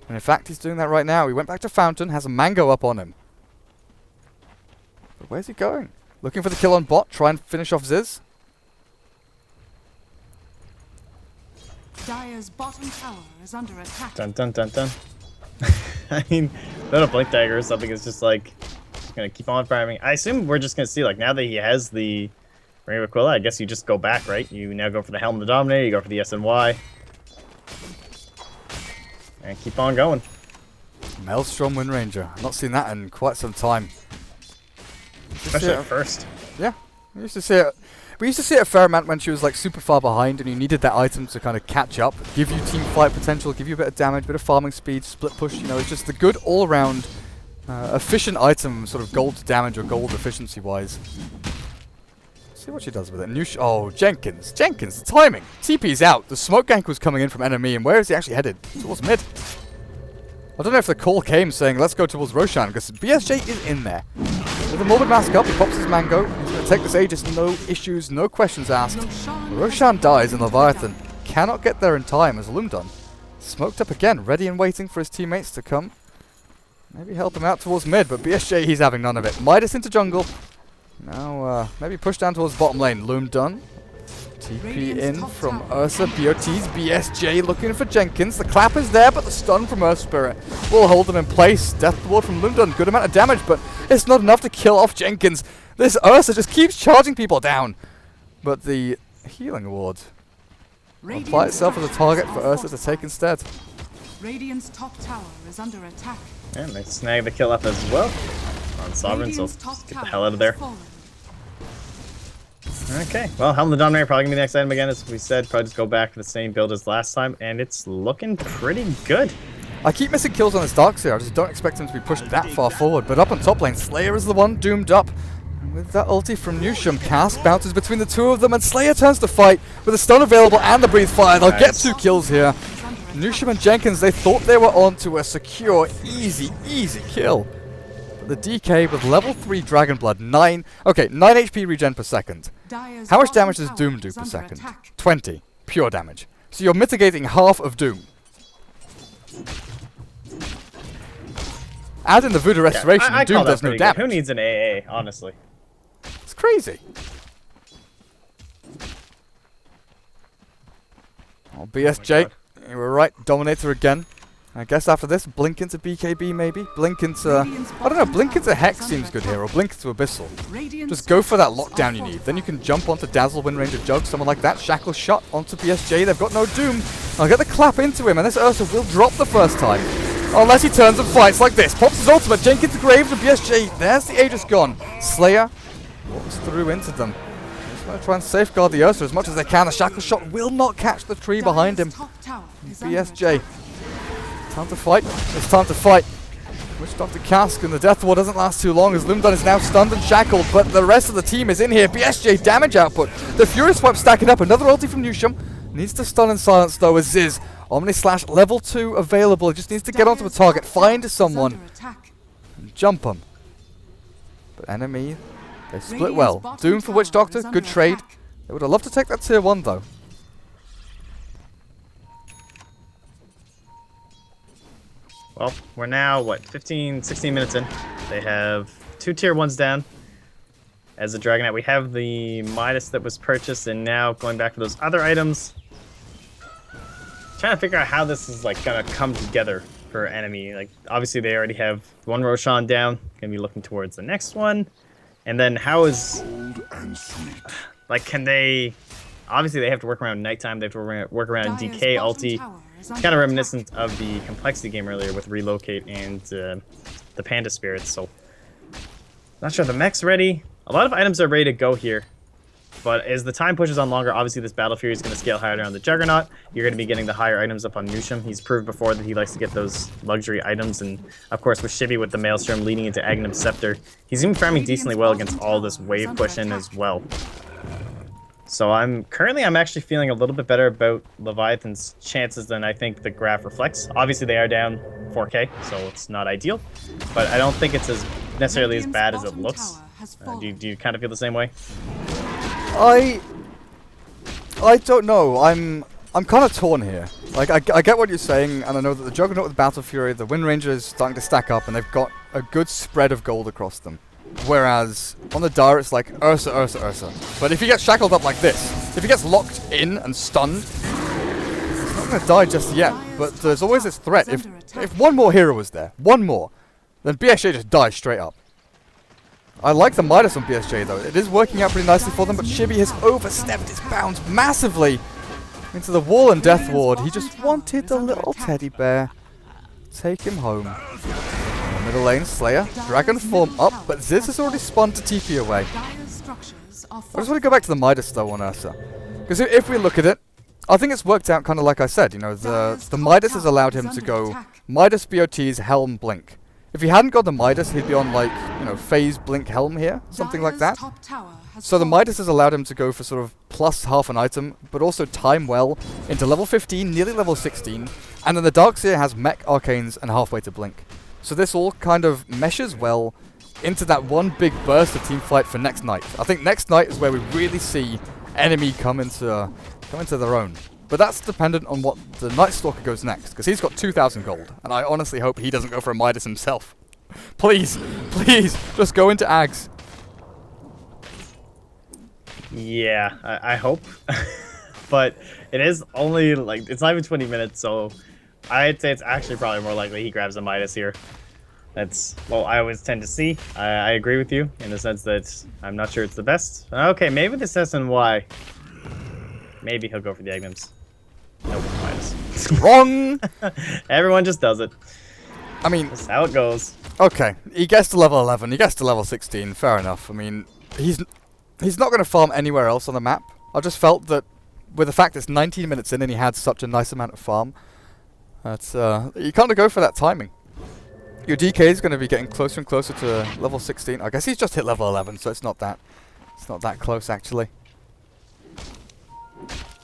[SPEAKER 3] And in fact, he's doing that right now. He went back to Fountain, has a Mango up on him. But where's he going? Looking for the kill on bot, try and finish off Ziz.
[SPEAKER 5] Dire's bottom tower is under attack.
[SPEAKER 4] Dun dun dun dun. I mean, not a Blink Dagger or something. It's just like, just gonna keep on farming. I assume we're just gonna see, like, now that he has the Ring of Aquila, I guess you just go back, right? You now go for the Helm of the Dominator, you go for the SNY. And keep on going.
[SPEAKER 3] Maelstrom Wind Ranger. I've not seen that in quite some time.
[SPEAKER 4] Especially at first.
[SPEAKER 3] Yeah. We used to see it. We used to see it a fair amount when she was like super far behind and you needed that item to kind of catch up, give you team fight potential, give you a bit of damage, a bit of farming speed, split push, you know, it's just the good all-around efficient item, sort of gold damage or gold efficiency wise. See what she does with it. Oh, Jenkins, the timing. TP's out. The smoke gank was coming in from enemy, and where is he actually headed? Towards mid. I don't know if the call came saying, let's go towards Roshan, because BSJ is in there. With the Morbid Mask up, he pops his Mango. He's going to take this Aegis, no issues, no questions asked. Roshan dies, and Leviathan cannot get there in time as Loomdon. Smoked up again, ready and waiting for his teammates to come. Maybe help him out towards mid, but BSJ, he's having none of it. Midas into jungle. Now, maybe push down towards bottom lane. Loomdon. TP in from Ursa. BOTs. BSJ looking for Jenkins. The clap is there, but the stun from Earth Spirit will hold him in place. Death Ward from Loomdon. Good amount of damage, but it's not enough to kill off Jenkins. This Ursa just keeps charging people down. But the healing ward will apply itself as a target for Ursa to take instead.
[SPEAKER 5] Radiant's top tower is under attack.
[SPEAKER 4] And they snag the kill up as well on Sovereign, so let's get the hell out of there. Okay, well, Helm of the Dominator probably gonna be the next item again, as we said. Probably just go back to the same build as last time, and it's looking pretty good.
[SPEAKER 3] I keep missing kills on this Darkseer. I just don't expect him to be pushed that far forward. But up on top lane, Slayer is the one doomed up. With that ulti from Newsham, Cask bounces between the two of them, and Slayer turns to fight with the stun available and the breathe fire. They'll get 2 kills here. Newsham and Jenkins, they thought they were on to a secure, easy kill. But the DK with level 3 Dragon Blood, 9 HP regen per second. How much damage does Doom do per second? 20 pure damage. So you're mitigating half of Doom. Add in the Voodoo Restoration, and Doom does no damage.
[SPEAKER 4] Who needs an AA, honestly?
[SPEAKER 3] It's crazy. Oh, BSJ, you were right, Dominator again. I guess after this, blink into BKB maybe? Blink into... I don't know, blink into Hex seems good here, or blink into Abyssal. Just go for that lockdown you need. Then you can jump onto Dazzle, Wind Ranger, Jug, someone like that. Shackle shot onto BSJ, they've got no Doom. I'll get the clap into him, and this Ursa will drop the first time. Unless he turns and fights like this. Pops his ultimate, Jenkins Graves and BSJ. There's the Aegis gone. Slayer walks through into them. Just want to try and safeguard the Ursa as much as they can. The Shackle shot will not catch the tree behind him. BSJ. Time to fight. It's time to fight. Witch Doctor Cask and the Death Ward doesn't last too long as Lumdon is now stunned and shackled, but the rest of the team is in here. BSJ damage output. The Fury Swipe stacking up. Another ulti from Newsham. Needs to stun and silence though as Ziz. Omni Slash level 2 available. He just needs to get onto a target, find someone, and jump him. But enemy, they split well. Doom for Witch Doctor, good trade. They would have loved to take that tier 1 though.
[SPEAKER 4] Well, we're now, what, 15, 16 minutes in. They have 2 tier 1s down. As a Dragonite, we have the Midas that was purchased, and now going back for those other items. Trying to figure out how this is like gonna come together for enemy. Like obviously they already have one Roshan down. Gonna be looking towards the next one, and then how is like can they? Obviously they have to work around nighttime. They have to work around DK ulti. Kind of reminiscent of the complexity game earlier with relocate and the Panda Spirits. So not sure the mech's ready. A lot of items are ready to go here. But as the time pushes on longer, obviously this Battle Fury is going to scale higher on the Juggernaut. You're going to be getting the higher items up on Newsham. He's proved before that he likes to get those luxury items. And of course with Shibby with the Maelstrom leading into Aghanim Scepter, he's even farming decently well against all this wave push in as well. So I'm actually feeling a little bit better about Leviathan's chances than I think the graph reflects. Obviously they are down 4k, so it's not ideal. But I don't think it's necessarily as bad as it looks. Do you kind of feel the same way?
[SPEAKER 3] I don't know. I'm kind of torn here. Like I get what you're saying, and I know that the Juggernaut with Battle Fury, the Wind Ranger is starting to stack up, and they've got a good spread of gold across them. Whereas on the Dire, it's like Ursa, Ursa, Ursa. But if he gets shackled up like this, if he gets locked in and stunned, he's not going to die just yet. But there's always this threat. If one more hero was there, one more, then BSJ just dies straight up. I like the Midas on BSJ though. It is working out pretty nicely for them, but Shibby has overstepped his bounds massively into the wall and Death Ward. He just wanted the little teddy bear. Take him home. Middle lane, Slayer, Dragon form up, but Ziz has already spun to TP away. I just want to go back to the Midas though on Ursa. Because if we look at it, I think it's worked out kind of like I said, you know, the Midas has allowed him to go Midas BOT's Helm Blink. If he hadn't got the Midas, he'd be on like, you know, Phase Blink Helm here, something like that. So the Midas has allowed him to go for sort of plus half an item, but also time well into level 15, nearly level 16, and then the Darkseer has Mech, Arcanes, and halfway to Blink. So this all kind of meshes well into that one big burst of team fight for next night. I think next night is where we really see enemy come into their own. But that's dependent on what the Night Stalker goes next, because he's got 2,000 gold, and I honestly hope he doesn't go for a Midas himself. Please, please, just go into Ags.
[SPEAKER 4] Yeah, I hope. But it is only, like, it's not even 20 minutes, so I'd say it's actually probably more likely he grabs a Midas here. That's, well, I always tend to see. I agree with you in the sense that I'm not sure it's the best. Okay, maybe this SNY. Maybe he'll go for the Aghanims. Nope, Midas.
[SPEAKER 3] Wrong!
[SPEAKER 4] Everyone just does it.
[SPEAKER 3] I mean,
[SPEAKER 4] that's how it goes.
[SPEAKER 3] Okay, he gets to level 11, he gets to level 16, fair enough. I mean, he's not going to farm anywhere else on the map. I just felt that with the fact it's 19 minutes in and he had such a nice amount of farm, that you kind of go for that timing. Your DK is going to be getting closer and closer to level 16. I guess he's just hit level 11, so it's not that close actually.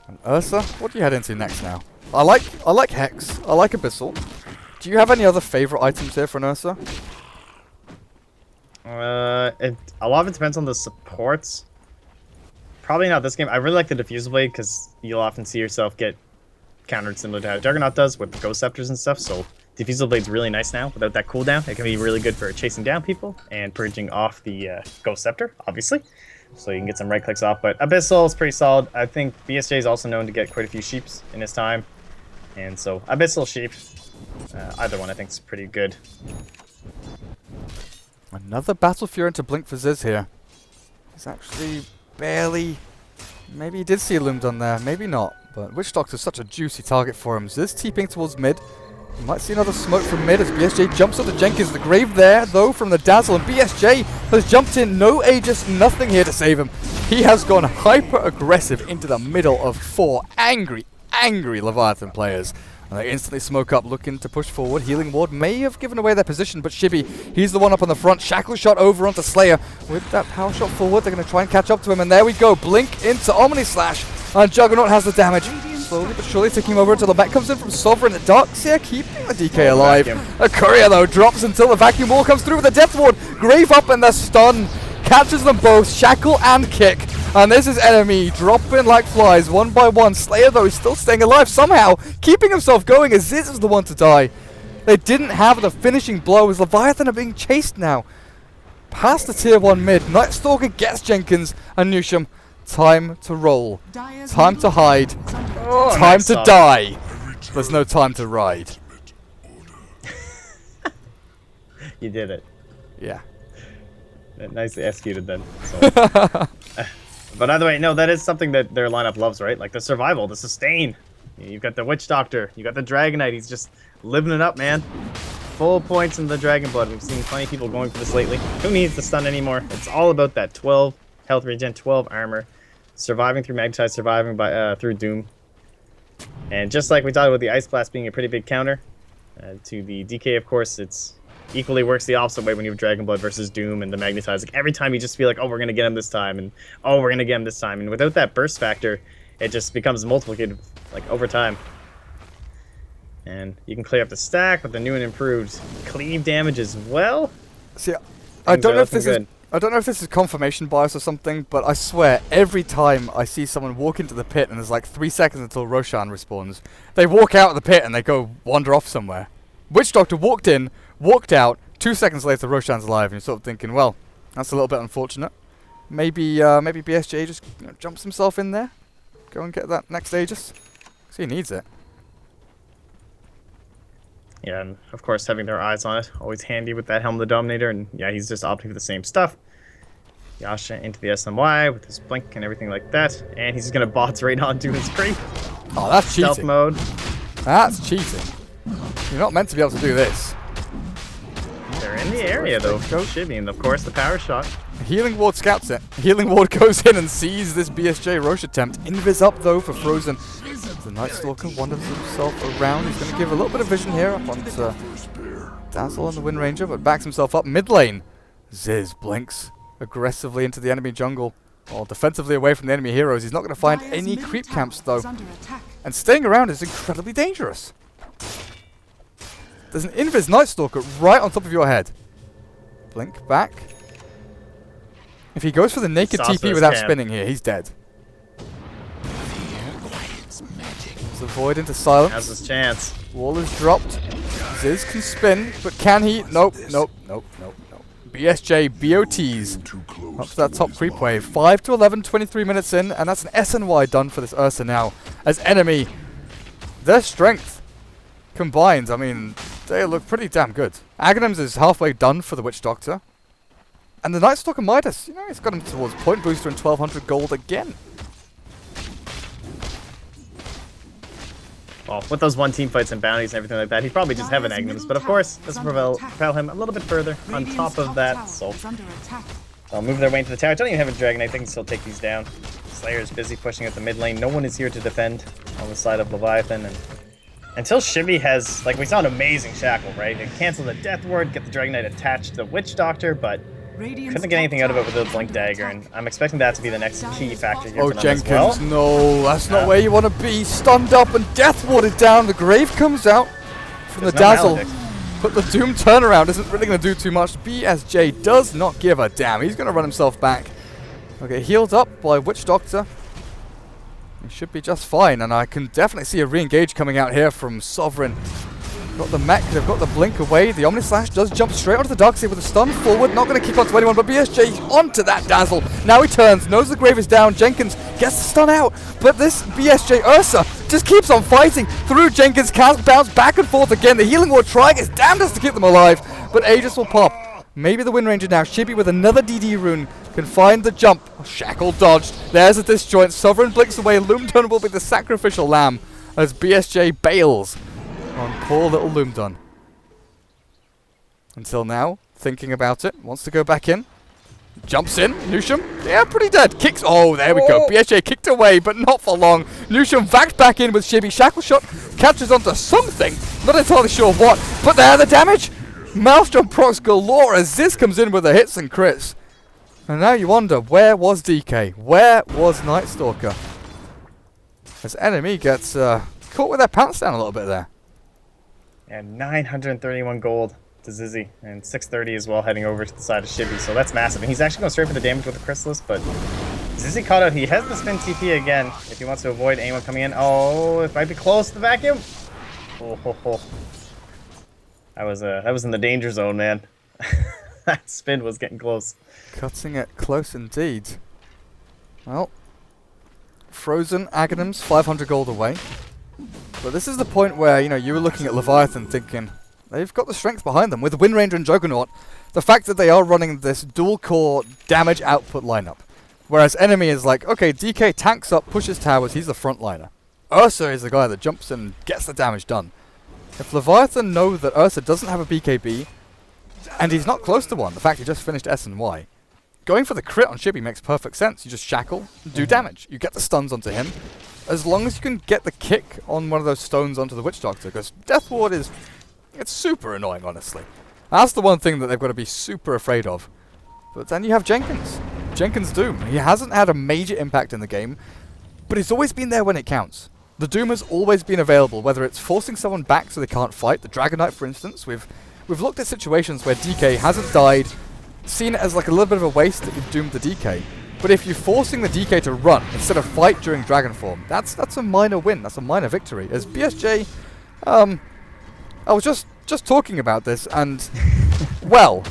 [SPEAKER 3] And Ursa, what do you head into next now? I like Hex. I like Abyssal. Do you have any other favorite items here for an Ursa?
[SPEAKER 4] A lot of it depends on the supports. Probably not this game. I really like the Diffusal Blade because you'll often see yourself get countered similar to how Juggernaut does with the Ghost Scepters and stuff. So Diffusal Blade's really nice now without that cooldown. It can be really good for chasing down people and purging off the Ghost Scepter, obviously. So you can get some right clicks off. But Abyssal is pretty solid. I think BSJ is also known to get quite a few sheeps in his time. And so Abyssal Sheep, either one I think is pretty good.
[SPEAKER 3] Another Battle Fury into Blink for Ziz here. He's actually barely... Maybe he did see a Loom done there, maybe not. But Witch Doctor's such a juicy target for him. Ziz TPing towards mid. You might see another smoke from mid as BSJ jumps onto Jenkins. The grave there, though, from the Dazzle. And BSJ has jumped in. No Aegis, nothing here to save him. He has gone hyper-aggressive into the middle of 4 angry Leviathan players. And they instantly smoke up, looking to push forward. Healing Ward may have given away their position, but Shibby, he's the one up on the front. Shackle shot over onto Slayer. With that power shot forward, they're going to try and catch up to him. And there we go. Blink into Omni Slash. And Juggernaut has the damage. Slowly but surely ticking over until the back comes in from Sovereign. The Darkseer keeping the DK alive. A Courier, though, drops until the Vacuum Wall comes through with a Death Ward. Grave up and the stun. Catches them both. Shackle and Kick. And this is Enemy dropping like flies, one by one. Slayer, though, is still staying alive somehow, keeping himself going as Ziz is the one to die. They didn't have the finishing blow as Leviathan are being chased now. Past the tier 1 mid, Night Stalker gets Jenkins and Nusham. Time to roll. Time to hide. Time to die. There's no time to ride.
[SPEAKER 4] You did it.
[SPEAKER 3] Yeah.
[SPEAKER 4] Nicely executed then. So. But either way, no, that is something that their lineup loves, right? Like the survival, the sustain. You've got the Witch Doctor, you got the Dragon Knight. He's just living it up, man. Full points in the Dragon Blood. We've seen plenty of people going for this lately. Who needs the stun anymore? It's all about that 12 health regen, 12 armor, surviving through Magnetize, surviving by through Doom. And just like we talked about the Ice Blast being a pretty big counter to the DK, of course, it's equally works the opposite way when you have Dragon Blood versus Doom and the Magnetize. Like every time you just feel like, oh, we're going to get him this time, and oh, we're going to get him this time. And without that burst factor, it just becomes multiplicated like over time. And you can clear up the stack with the new and improved cleave damage as well.
[SPEAKER 3] See, I don't know if this is confirmation bias or something, but I swear every time I see someone walk into the pit and there's like 3 seconds until Roshan respawns, they walk out of the pit and they go wander off somewhere. Witch Doctor walked in, walked out, 2 seconds later Roshan's alive, and you're sort of thinking, well, that's a little bit unfortunate. Maybe BSJ just jumps himself in there, go and get that next Aegis, because he needs it.
[SPEAKER 4] Yeah, and of course having their eyes on it, always handy with that Helm of the Dominator, and yeah, he's just opting for the same stuff. Yasha into the SMY with his blink and everything like that, and he's just gonna bots right onto his creep.
[SPEAKER 3] Oh, that's cheating.
[SPEAKER 4] Stealth mode.
[SPEAKER 3] That's cheating. You're not meant to be able to do this.
[SPEAKER 4] They're in the area though. Go Shibby, and of course the power shot.
[SPEAKER 3] Healing Ward scouts it. Healing Ward goes in and sees this BSJ Roche attempt. Invis up though for Frozen. The Night Stalker wanders himself around. He's going to give a little bit of vision here up onto Dazzle and the Wind Ranger, but backs himself up mid lane. Ziz blinks aggressively into the enemy jungle. While defensively away from the enemy heroes. He's not going to find any creep camps though. And staying around is incredibly dangerous. There's an Invis Night Stalker right on top of your head. Blink back. If he goes for the naked TP without spinning here, he's dead. There's a void into silence.
[SPEAKER 4] Has his chance.
[SPEAKER 3] Wall is dropped. Ziz can spin, but can he? Nope, nope, nope, nope, nope. BSJ BOTs up to that top creep wave. 5 to 11, 23 minutes in, and that's an SNY done for this Ursa now. As Enemy, their strength combined, I mean, they look pretty damn good. Aghanims is halfway done for the Witch Doctor. And the Night Stalker Midas, you know, he's got him towards point booster and 1200 gold again.
[SPEAKER 4] Well, with those one-team fights and bounties and everything like that, he'd probably just have an Aghanims, but of course, this will propel him a little bit further on top of that, so I'll move their way into the tower. I don't even have a Dragon, I think he'll take these down. Slayer's busy pushing at the mid lane. No one is here to defend on the side of Leviathan, and until Shibby has, like, we saw an amazing shackle, right? It canceled the Death Ward, get the Dragon Knight attached to the Witch Doctor, but couldn't get anything out of it with the Blink Dagger, and I'm expecting that to be the next key factor here
[SPEAKER 3] Oh,
[SPEAKER 4] for them
[SPEAKER 3] Jenkins,
[SPEAKER 4] as well.
[SPEAKER 3] no, that's not where you want to be. Stunned up and Death Warded down. The Grave comes out from the Dazzle. But the Doom turnaround isn't really going to do too much. BSJ does not give a damn. He's going to run himself back. Okay, healed up by Witch Doctor. He should be just fine, and I can definitely see a re-engage coming out here from Sovereign. Got the mech, they've got the blink away. The Omnislash does jump straight onto the Darkseid with a stun forward. Not going to kick onto anyone, but BSJ onto that Dazzle. Now he turns, knows the Grave is down. Jenkins gets the stun out, but this BSJ Ursa just keeps on fighting through Jenkins. Can't bounce back and forth again. The Healing Ward trying its damnedest to keep them alive, but Aegis will pop. Maybe the Wind Ranger now. Shibby with another DD rune can find the jump. Shackle dodged. There's a disjoint. Sovereign blinks away. Loomdon will be the sacrificial lamb as BSJ bails on poor little Loomdon. Until now, thinking about it. Wants to go back in. Jumps in. Nusham. Yeah, pretty dead. Kicks. Oh, there we go. BSJ kicked away, but not for long. Nusham backed back in with Shibby. Shackle shot catches onto something. Not entirely sure what. But there, the damage. Maelstrom procs galore as this comes in with the hits and crits. And now you wonder, where was DK? Where was Night Stalker? As Enemy gets caught with their pants down a little bit there.
[SPEAKER 4] And 931 gold to Zizzy, and 630 as well heading over to the side of Shibby, so that's massive. And he's actually going straight for the damage with the Chrysalis, but Zizzy caught out. He has the spin TP again if he wants to avoid anyone coming in. Oh, it might be close to the vacuum. Oh, ho, ho. That was in the danger zone, man. That spin was getting close.
[SPEAKER 3] Cutting it close indeed. Well, Frozen Aghanims 500 gold away. But this is the point where, you know, you were looking at Leviathan thinking, they've got the strength behind them. With Wind Ranger and Juggernaut, the fact that they are running this dual core damage output lineup. Whereas Enemy is like, okay, DK tanks up, pushes towers, he's the frontliner. Ursa is the guy that jumps in and gets the damage done. If Leviathan know that Ursa doesn't have a BKB, and he's not close to one, the fact he just finished S and Y, going for the crit on Shibby makes perfect sense. You just shackle, do damage. You get the stuns onto him. As long as you can get the kick on one of those stones onto the Witch Doctor, because Death Ward is... it's super annoying, honestly. That's the one thing that they've got to be super afraid of. But then you have Jenkins. Jenkins Doom. He hasn't had a major impact in the game, but he's always been there when it counts. The Doom has always been available, whether it's forcing someone back so they can't fight. The Dragon Knight, for instance. We've looked at situations where DK hasn't died, seen it as like a little bit of a waste that you've doomed the DK. But if you're forcing the DK to run instead of fight during Dragon Form, that's a minor win. That's a minor victory. As BSJ, I was just talking about this, and well,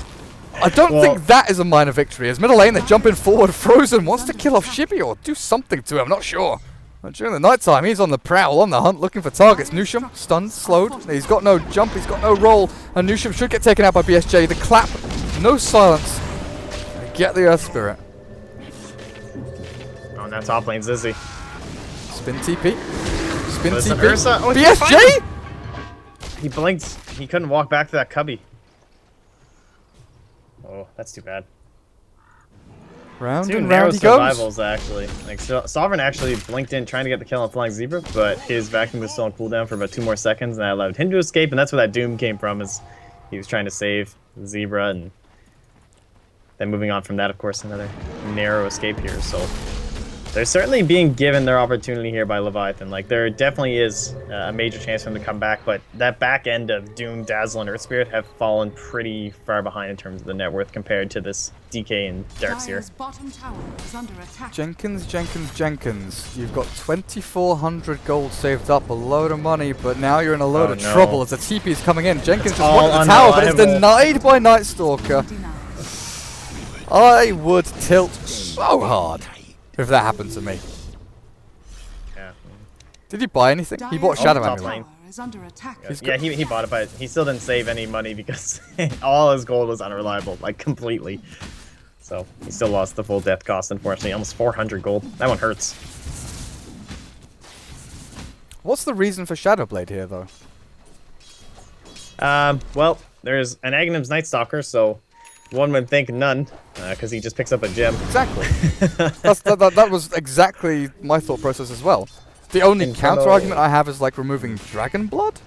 [SPEAKER 3] I don't think that is a minor victory. As middle lane, they're jumping forward. Frozen wants to kill off Shibby or do something to him. I'm not sure. But during the night time, he's on the prowl, on the hunt, looking for targets. Nusham, stunned, slowed. He's got no jump, he's got no roll. And Nusham should get taken out by BSJ. The clap, no silence. Get the Earth Spirit.
[SPEAKER 4] Oh, now top lane Zizzy.
[SPEAKER 3] Spin TP. Spin
[SPEAKER 4] Listen,
[SPEAKER 3] TP.
[SPEAKER 4] Ursa. Oh,
[SPEAKER 3] BSJ?
[SPEAKER 4] He blinked. He couldn't walk back to that cubby. Oh, that's too bad.
[SPEAKER 3] Round
[SPEAKER 4] Two
[SPEAKER 3] and
[SPEAKER 4] narrow
[SPEAKER 3] round he goes.
[SPEAKER 4] survivals, actually. Like, Sovereign actually blinked in trying to get the kill on Flying Zebra, but his vacuum was still on cooldown for about 2 more seconds, and that allowed him to escape, and that's where that Doom came from, is he was trying to save Zebra, and then moving on from that, of course, another narrow escape here, so... They're certainly being given their opportunity here by Leviathan. Like, there definitely is a major chance for them to come back, but that back end of Doom, Dazzle, and Earth Spirit have fallen pretty far behind in terms of the net worth compared to this DK and Darkseer.
[SPEAKER 5] Bottom tower is under attack.
[SPEAKER 3] Jenkins. You've got 2,400 gold saved up, a load of money, but now you're in a load of trouble as the TP is coming in. Jenkins just wanted the tower, but it's denied by Night Stalker. I would tilt so hard if that happened to me.
[SPEAKER 4] Yeah.
[SPEAKER 3] Did he buy anything? He bought Shadow
[SPEAKER 4] top
[SPEAKER 3] Amulet.
[SPEAKER 4] lane.
[SPEAKER 5] Is under attack.
[SPEAKER 4] Yeah, he bought it, but he still didn't save any money because all his gold was unreliable, like completely. So he still lost the full death cost, unfortunately. Almost 400 gold. That one hurts.
[SPEAKER 3] What's the reason for Shadowblade here, though?
[SPEAKER 4] Well, there's an Aghanim's Night Stalker, so one would think none, because he just picks up a gem.
[SPEAKER 3] Exactly. That was exactly my thought process as well. The only
[SPEAKER 4] Inferno.
[SPEAKER 3] counter argument I have is like removing Dragon Blood,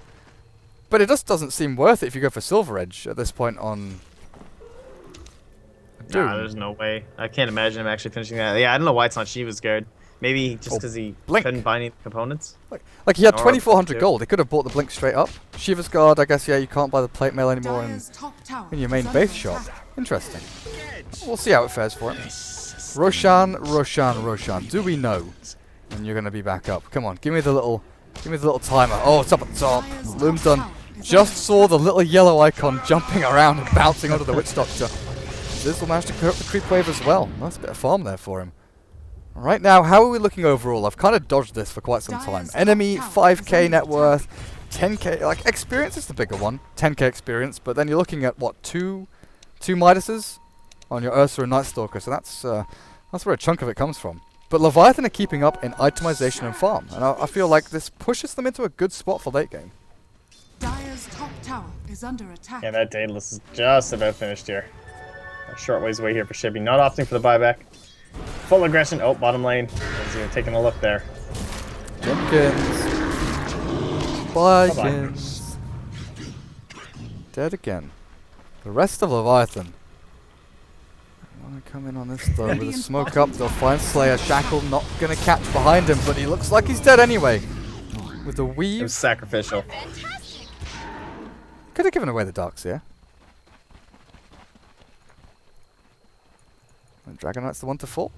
[SPEAKER 3] but it just doesn't seem worth it if you go for Silver Edge at this point on. Doom.
[SPEAKER 4] Nah, there's no way. I can't imagine him actually finishing that. Yeah, I don't know why it's not Shiva's Guard. Maybe just because he
[SPEAKER 3] Blink.
[SPEAKER 4] couldn't buy any components.
[SPEAKER 3] Like he had
[SPEAKER 4] Or
[SPEAKER 3] 2,400
[SPEAKER 4] Blink,
[SPEAKER 3] gold. He could have bought the Blink straight up. Shiva's Guard, I guess, yeah, you can't buy the plate mail anymore
[SPEAKER 5] Dire's top tower
[SPEAKER 3] in your
[SPEAKER 5] is
[SPEAKER 3] main
[SPEAKER 5] under
[SPEAKER 3] base shop.
[SPEAKER 5] attack.
[SPEAKER 3] Interesting. We'll see how it fares for him. Roshan. Do we know? And you're gonna be back up. Come on, give me the little timer. Oh, it's up at the top.
[SPEAKER 5] Dire's
[SPEAKER 3] Loom
[SPEAKER 5] top
[SPEAKER 3] done.
[SPEAKER 5] tower is
[SPEAKER 3] Just
[SPEAKER 5] under
[SPEAKER 3] saw the little yellow icon jumping around and bouncing onto the Witch Doctor. This will manage to clear up the creep wave as well. Nice bit of farm there for him. Right now, how are we looking overall? I've kind of dodged this for quite some time.
[SPEAKER 5] Dire's
[SPEAKER 3] Enemy,
[SPEAKER 5] top tower is
[SPEAKER 3] 5k
[SPEAKER 5] under
[SPEAKER 3] net worth, 10k, like experience is the bigger one, 10k experience, but then you're looking at what, two Midases on your Ursa and Night Stalker, so that's where a chunk of it comes from. But Leviathan are keeping up in itemization and farm, and I feel like this pushes them into a good spot for late game.
[SPEAKER 5] Dire's top tower is under attack.
[SPEAKER 4] Yeah, that Daedalus is just about finished here. A short ways away here for Shibby. Not opting for the buyback. Full aggression. Oh, bottom lane. As you're taking a look there.
[SPEAKER 3] Jenkins. Vikings. Dead again. The rest of Leviathan. I want to come in on this though with a smoke up. They'll find Slayer. Shackle not going to catch behind him, but he looks like he's dead anyway. With the
[SPEAKER 4] It was
[SPEAKER 3] weave.
[SPEAKER 4] sacrificial.
[SPEAKER 3] Could have given away the Darks here. And Dragon Knight's the one to fall.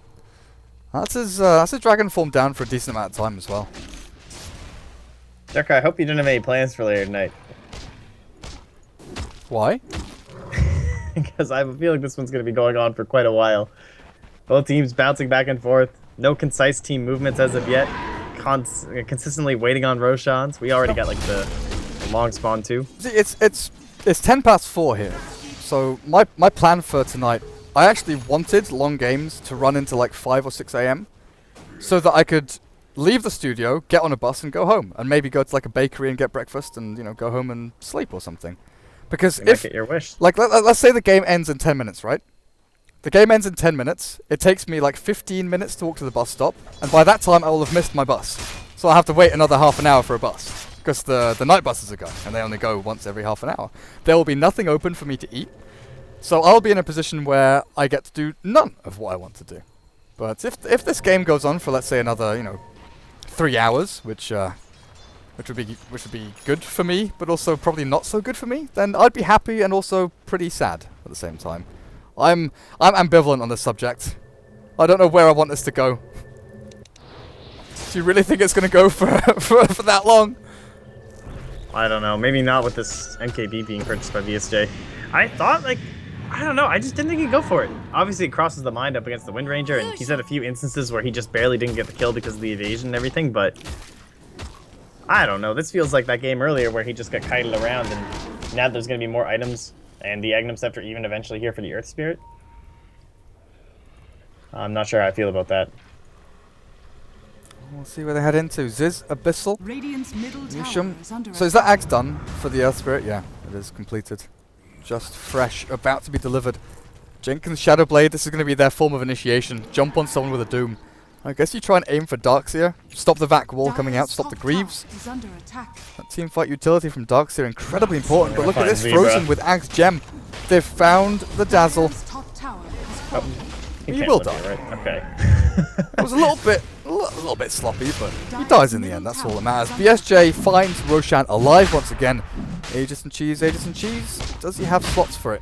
[SPEAKER 3] That's his dragon form down for a decent amount of time as well.
[SPEAKER 4] Dirk, I hope you didn't have any plans for later tonight.
[SPEAKER 3] Why?
[SPEAKER 4] Because I feel like this one's going to be going on for quite a while. Both teams bouncing back and forth. No concise team movements as of yet. Consistently waiting on Roshans. We already got like the long spawn too.
[SPEAKER 3] See, it's 10 past 4 here. So my plan for tonight, I actually wanted long games to run into like 5 or 6 a.m. so that I could leave the studio, get on a bus and go home, and maybe go to like a bakery and get breakfast and, you know, go home and sleep or something. Because
[SPEAKER 4] You might
[SPEAKER 3] if
[SPEAKER 4] get your wish.
[SPEAKER 3] like let's say the game ends in 10 minutes, right? The game ends in 10 minutes. It takes me like 15 minutes to walk to the bus stop, and by that time I will have missed my bus. So I'll have to wait another half an hour for a bus because the night buses are going and they only go once every half an hour. There will be nothing open for me to eat. So I'll be in a position where I get to do none of what I want to do. But if this game goes on for, let's say, another, you know, 3 hours, which would be good for me, but also probably not so good for me, then I'd be happy and also pretty sad at the same time. I'm ambivalent on this subject. I don't know where I want this to go. Do you really think it's going to go for that long?
[SPEAKER 4] I don't know. Maybe not with this MKB being purchased by VSJ. I thought, like, I don't know. I just didn't think he'd go for it. Obviously, it crosses the mind up against the Wind Ranger, and he's had a few instances where he just barely didn't get the kill because of the evasion and everything, but I don't know. This feels like that game earlier where he just got kited around, and now there's going to be more items, and the Aghanim Scepter even eventually here for the Earth Spirit. I'm not sure how I feel about that.
[SPEAKER 3] We'll see where they head into. Ziz, Abyssal,
[SPEAKER 5] Radiant's middle tower
[SPEAKER 3] Yusham.
[SPEAKER 5] is under
[SPEAKER 3] So is that
[SPEAKER 5] attack.
[SPEAKER 3] axe done for the Earth Spirit? Yeah, it is completed. Just fresh, about to be delivered. Jenkins Shadowblade, this is going to be their form of initiation. Jump on someone with a Doom. I guess you try and aim for Darkseer. Stop the Vac wall coming out,
[SPEAKER 5] Dire's
[SPEAKER 3] stop the
[SPEAKER 5] top
[SPEAKER 3] Greaves.
[SPEAKER 5] tower is under attack.
[SPEAKER 3] That teamfight utility from Darkseer, incredibly important. But look at
[SPEAKER 4] Fine,
[SPEAKER 3] this,
[SPEAKER 4] Zebra.
[SPEAKER 3] Frozen with Axe Gem. They've found the Dazzle.
[SPEAKER 5] Dire's top tower has fallen.
[SPEAKER 4] He
[SPEAKER 3] He
[SPEAKER 4] can't
[SPEAKER 3] will
[SPEAKER 4] live
[SPEAKER 3] die.
[SPEAKER 4] here, right? Okay.
[SPEAKER 3] It was a little bit sloppy, but he dies in the end. That's all that matters. BSJ finds Roshan alive once again. Aegis and Cheese, Aegis and Cheese. Does he have slots for it?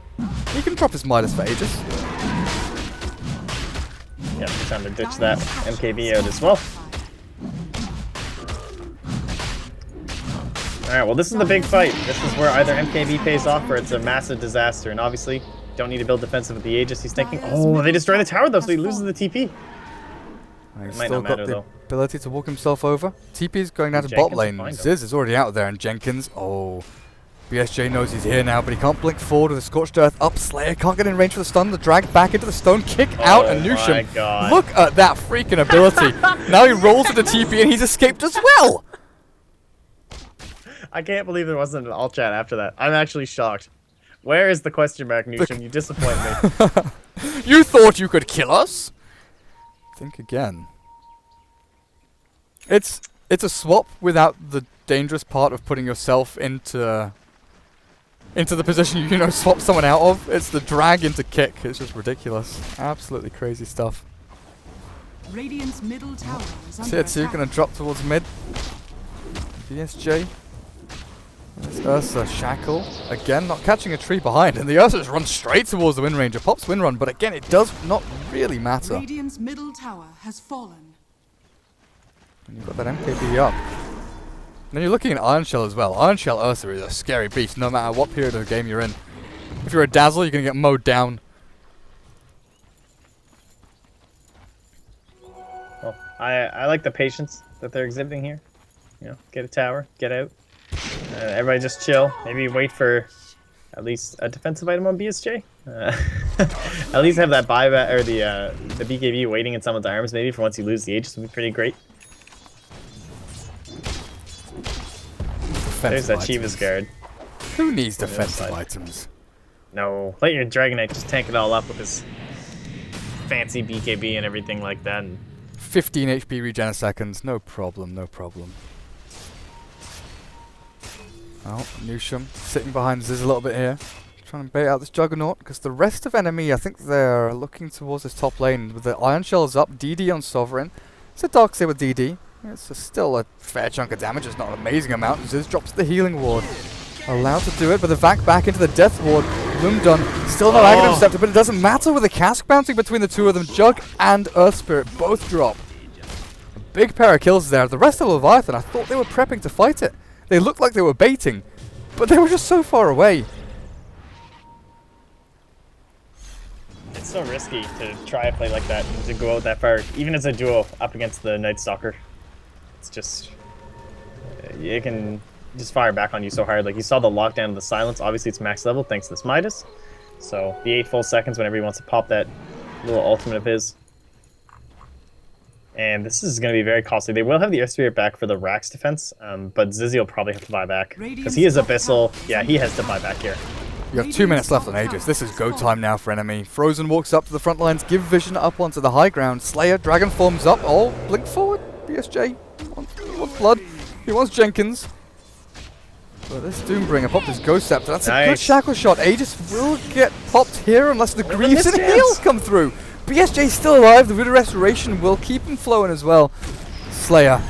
[SPEAKER 3] He can drop his Midas for Aegis.
[SPEAKER 4] Yeah, it's time to ditch that MKB out as well. Alright, well this is the big fight. This is where either MKB pays off or it's a massive disaster. And obviously, don't need to build defensive with the Aegis. He's thinking, oh, they destroy the tower though, so he loses the TP.
[SPEAKER 3] He's
[SPEAKER 4] might
[SPEAKER 3] still
[SPEAKER 4] not
[SPEAKER 3] got
[SPEAKER 4] matter,
[SPEAKER 3] the
[SPEAKER 4] though.
[SPEAKER 3] ability to walk himself over. TP's going down to
[SPEAKER 4] Jenkins
[SPEAKER 3] bot
[SPEAKER 4] will
[SPEAKER 3] lane.
[SPEAKER 4] find him.
[SPEAKER 3] Ziz is already out there, and Jenkins, oh. BSJ knows he's here now, but he can't blink forward with a Scorched Earth up. Slayer can't get in range for the stun. The drag back into the stone, kick out, and
[SPEAKER 4] my
[SPEAKER 3] Nusham.
[SPEAKER 4] God.
[SPEAKER 3] Look at that freaking ability. Now he rolls into TP, and he's escaped as well.
[SPEAKER 4] I can't believe there wasn't an alt chat after that. I'm actually shocked. Where is the question mark, Nushin? You disappoint me.
[SPEAKER 3] You thought you could kill us? Think again. It's it's a swap without the dangerous part of putting yourself into the position you swap someone out of. It's the drag into kick. It's just ridiculous. Absolutely crazy stuff.
[SPEAKER 5] Radiant's middle tower is under
[SPEAKER 3] Tier 2
[SPEAKER 5] attack.
[SPEAKER 3] gonna drop towards mid. BSJ. There's Ursa Shackle. Again, not catching a tree behind. And the Ursa just runs straight towards the Wind Ranger. Pops Wind Run, but again, it does not really matter.
[SPEAKER 5] Radiant's middle tower has fallen.
[SPEAKER 3] And you've got that MKB up. Then you're looking at Iron Shell as well. Iron Shell Ursa is a scary beast no matter what period of the game you're in. If you're a Dazzle, you're going to get mowed down.
[SPEAKER 4] Well, I like the patience that they're exhibiting here. Get a tower, get out. Everybody just chill. Maybe wait for at least a defensive item on BSJ. At least have that buyback or the BKB waiting in someone's arms maybe for once you lose the Aegis would be pretty great. There's that Chiva's guard.
[SPEAKER 3] Who needs defensive items?
[SPEAKER 4] No, let your Dragonite just tank it all up with his fancy BKB and everything like that. And
[SPEAKER 3] 15 HP regen a second. No problem, no problem. Oh, Nusham sitting behind Ziz a little bit here. Trying to bait out this Juggernaut, because the rest of enemy, I think they're looking towards this top lane. With the Iron Shells up, DD on Sovereign. It's a Darkseid with DD. It's still a fair chunk of damage, it's not an amazing amount. Ziz drops the healing ward. Allowed to do it, but the Vac back into the death ward. Lumdun, still no Aghanim Scepter, but it doesn't matter with the cask bouncing between the two of them. Jug and Earth Spirit both drop. A big pair of kills there. The rest of Leviathan, I thought they were prepping to fight it. They looked like they were baiting, but they were just so far away.
[SPEAKER 4] it's so risky to try a play like that, to go out that far, even as a duo up against the Night Stalker. It's just, it can just fire back on you so hard. Like, you saw the lockdown of the silence. Obviously, it's max level thanks to this Midas. So, the 8 full seconds whenever he wants to pop that little ultimate of his. And this is going to be very costly. They will have the Earth Spirit back for the Rax defense, but Zizzy will probably have to buy back. Because he is Abyssal. Yeah, he has to buy back here.
[SPEAKER 3] You have 2 minutes left on Aegis. This is go time now for enemy. Frozen walks up to the front lines, give vision up onto the high ground. Slayer, Dragon forms up. Oh, blink forward. BSJ. He wants blood. He wants Jenkins. But this Doombringer popped his Ghost Scepter. That's a good shackle shot. Aegis will get popped here unless the Greaves and Heals come through. BSJ still alive. The Voodoo Restoration will keep him flowing as well. Slayer.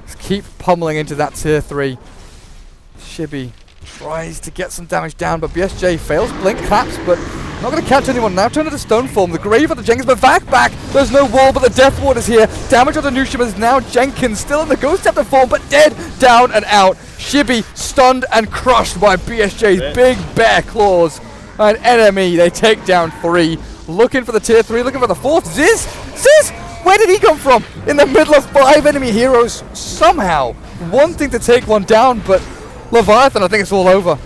[SPEAKER 3] Just keep pummeling into that tier 3. Shibby tries to get some damage down, but BSJ fails. Blink claps, but not going to catch anyone now. Turn into stone form. The Grave of the Jenkins, but back. There's no wall, but the Death Ward is here. Damage on the Nushima is now Jenkins, still in the Ghost Scepter form, but dead, down and out. Shibby stunned and crushed by BSJ's big bear claws. And enemy, they take down 3. Looking for the tier 3, looking for the 4th. Ziz, where did he come from? In the middle of 5 enemy heroes, somehow wanting to take one down, but Leviathan, I think it's all over.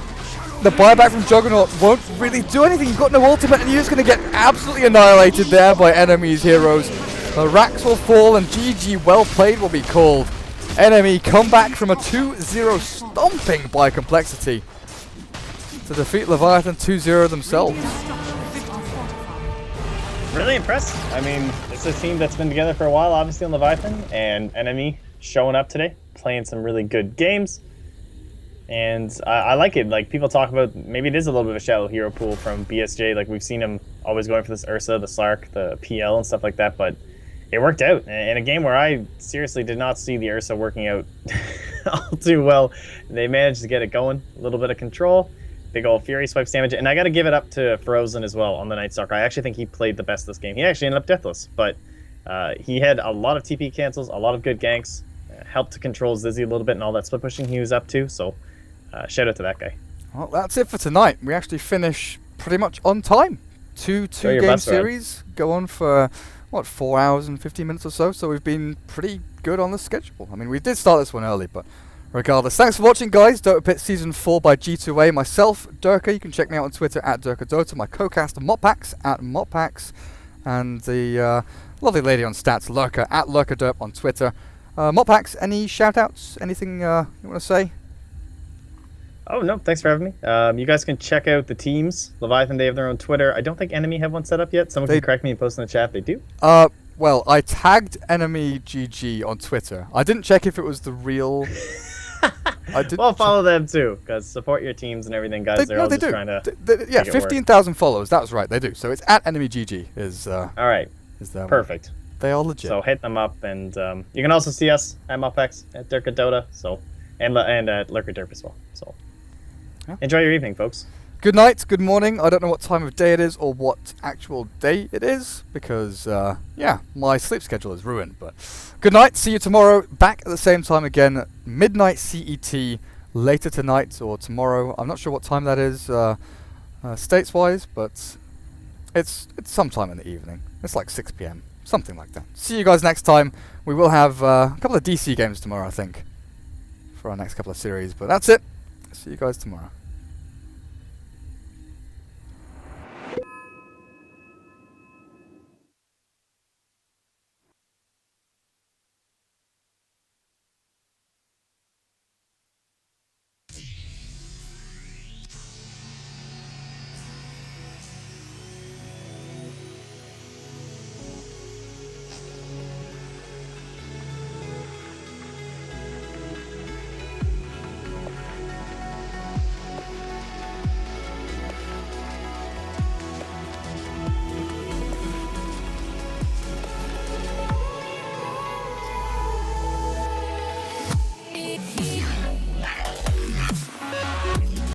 [SPEAKER 3] The buyback from Juggernaut won't really do anything. You've got no ultimate, and you're just going to get absolutely annihilated there by enemy's heroes. The racks will fall, and GG well played will be called. Enemy come back from a 2-0 stomping by Complexity to defeat Leviathan 2-0 themselves.
[SPEAKER 4] Really impressed. I mean, it's a team that's been together for a while, obviously, on Leviathan, and Enemy showing up today, playing some really good games. And I like it. Like, people talk about, maybe it is a little bit of a shallow hero pool from BSJ. Like, we've seen him always going for this Ursa, the Slark, the PL, and stuff like that. But it worked out in a game where I seriously did not see the Ursa working out all too well. They managed to get it going, a little bit of control. Big old Fury swipes damage. And I got to give it up to Frozen as well on the Night Stalker. I actually think he played the best this game. He actually ended up deathless, but he had a lot of TP cancels, a lot of good ganks, helped to control Zizzy a little bit and all that split pushing he was up to. So shout out to that guy.
[SPEAKER 3] Well, that's it for tonight. We actually finish pretty much on time. Two game series go on for, what, 4 hours and 15 minutes or so. So we've been pretty good on the schedule. I mean, we did start this one early, but regardless. Thanks for watching, guys. DotaPit Season 4 by G2A. Myself, Durka. You can check me out on Twitter at DurkaDota. My co-caster, Moppax, at Moppax. And the lovely lady on stats, Lurker, at LurkerDerp on Twitter. Moppax, any shout-outs? Anything you want to say?
[SPEAKER 4] Oh, no, thanks for having me. You guys can check out the teams. Leviathan, they have their own Twitter. I don't think Enemy have one set up yet. Someone can correct me and post in the chat. They do.
[SPEAKER 3] Well, I tagged EnemyGG on Twitter. I didn't check if it was the real. I did.
[SPEAKER 4] Well, follow them too, because support your teams and everything, guys. They're all
[SPEAKER 3] they
[SPEAKER 4] just
[SPEAKER 3] do.
[SPEAKER 4] trying to.
[SPEAKER 3] Yeah,
[SPEAKER 4] make it work.
[SPEAKER 3] 15,000 followers. That was right. They do. So it's at EnemyGG. Is
[SPEAKER 4] All right.
[SPEAKER 3] Is that
[SPEAKER 4] Perfect.
[SPEAKER 3] They are legit.
[SPEAKER 4] So hit them up, and you can also see us at MupX, at DoTA, so and at Lurker Derp as well. So
[SPEAKER 3] Yeah.
[SPEAKER 4] enjoy your evening, folks.
[SPEAKER 3] Good night, good morning. I don't know what time of day it is or what actual day it is because, yeah, my sleep schedule is ruined. But good night. See you tomorrow. Back at the same time again, midnight CET. Later tonight or tomorrow. I'm not sure what time that is, states-wise, but it's sometime in the evening. It's like 6 p.m. Something like that. See you guys next time. We will have a couple of DC games tomorrow, I think, for our next couple of series. But that's it. See you guys tomorrow.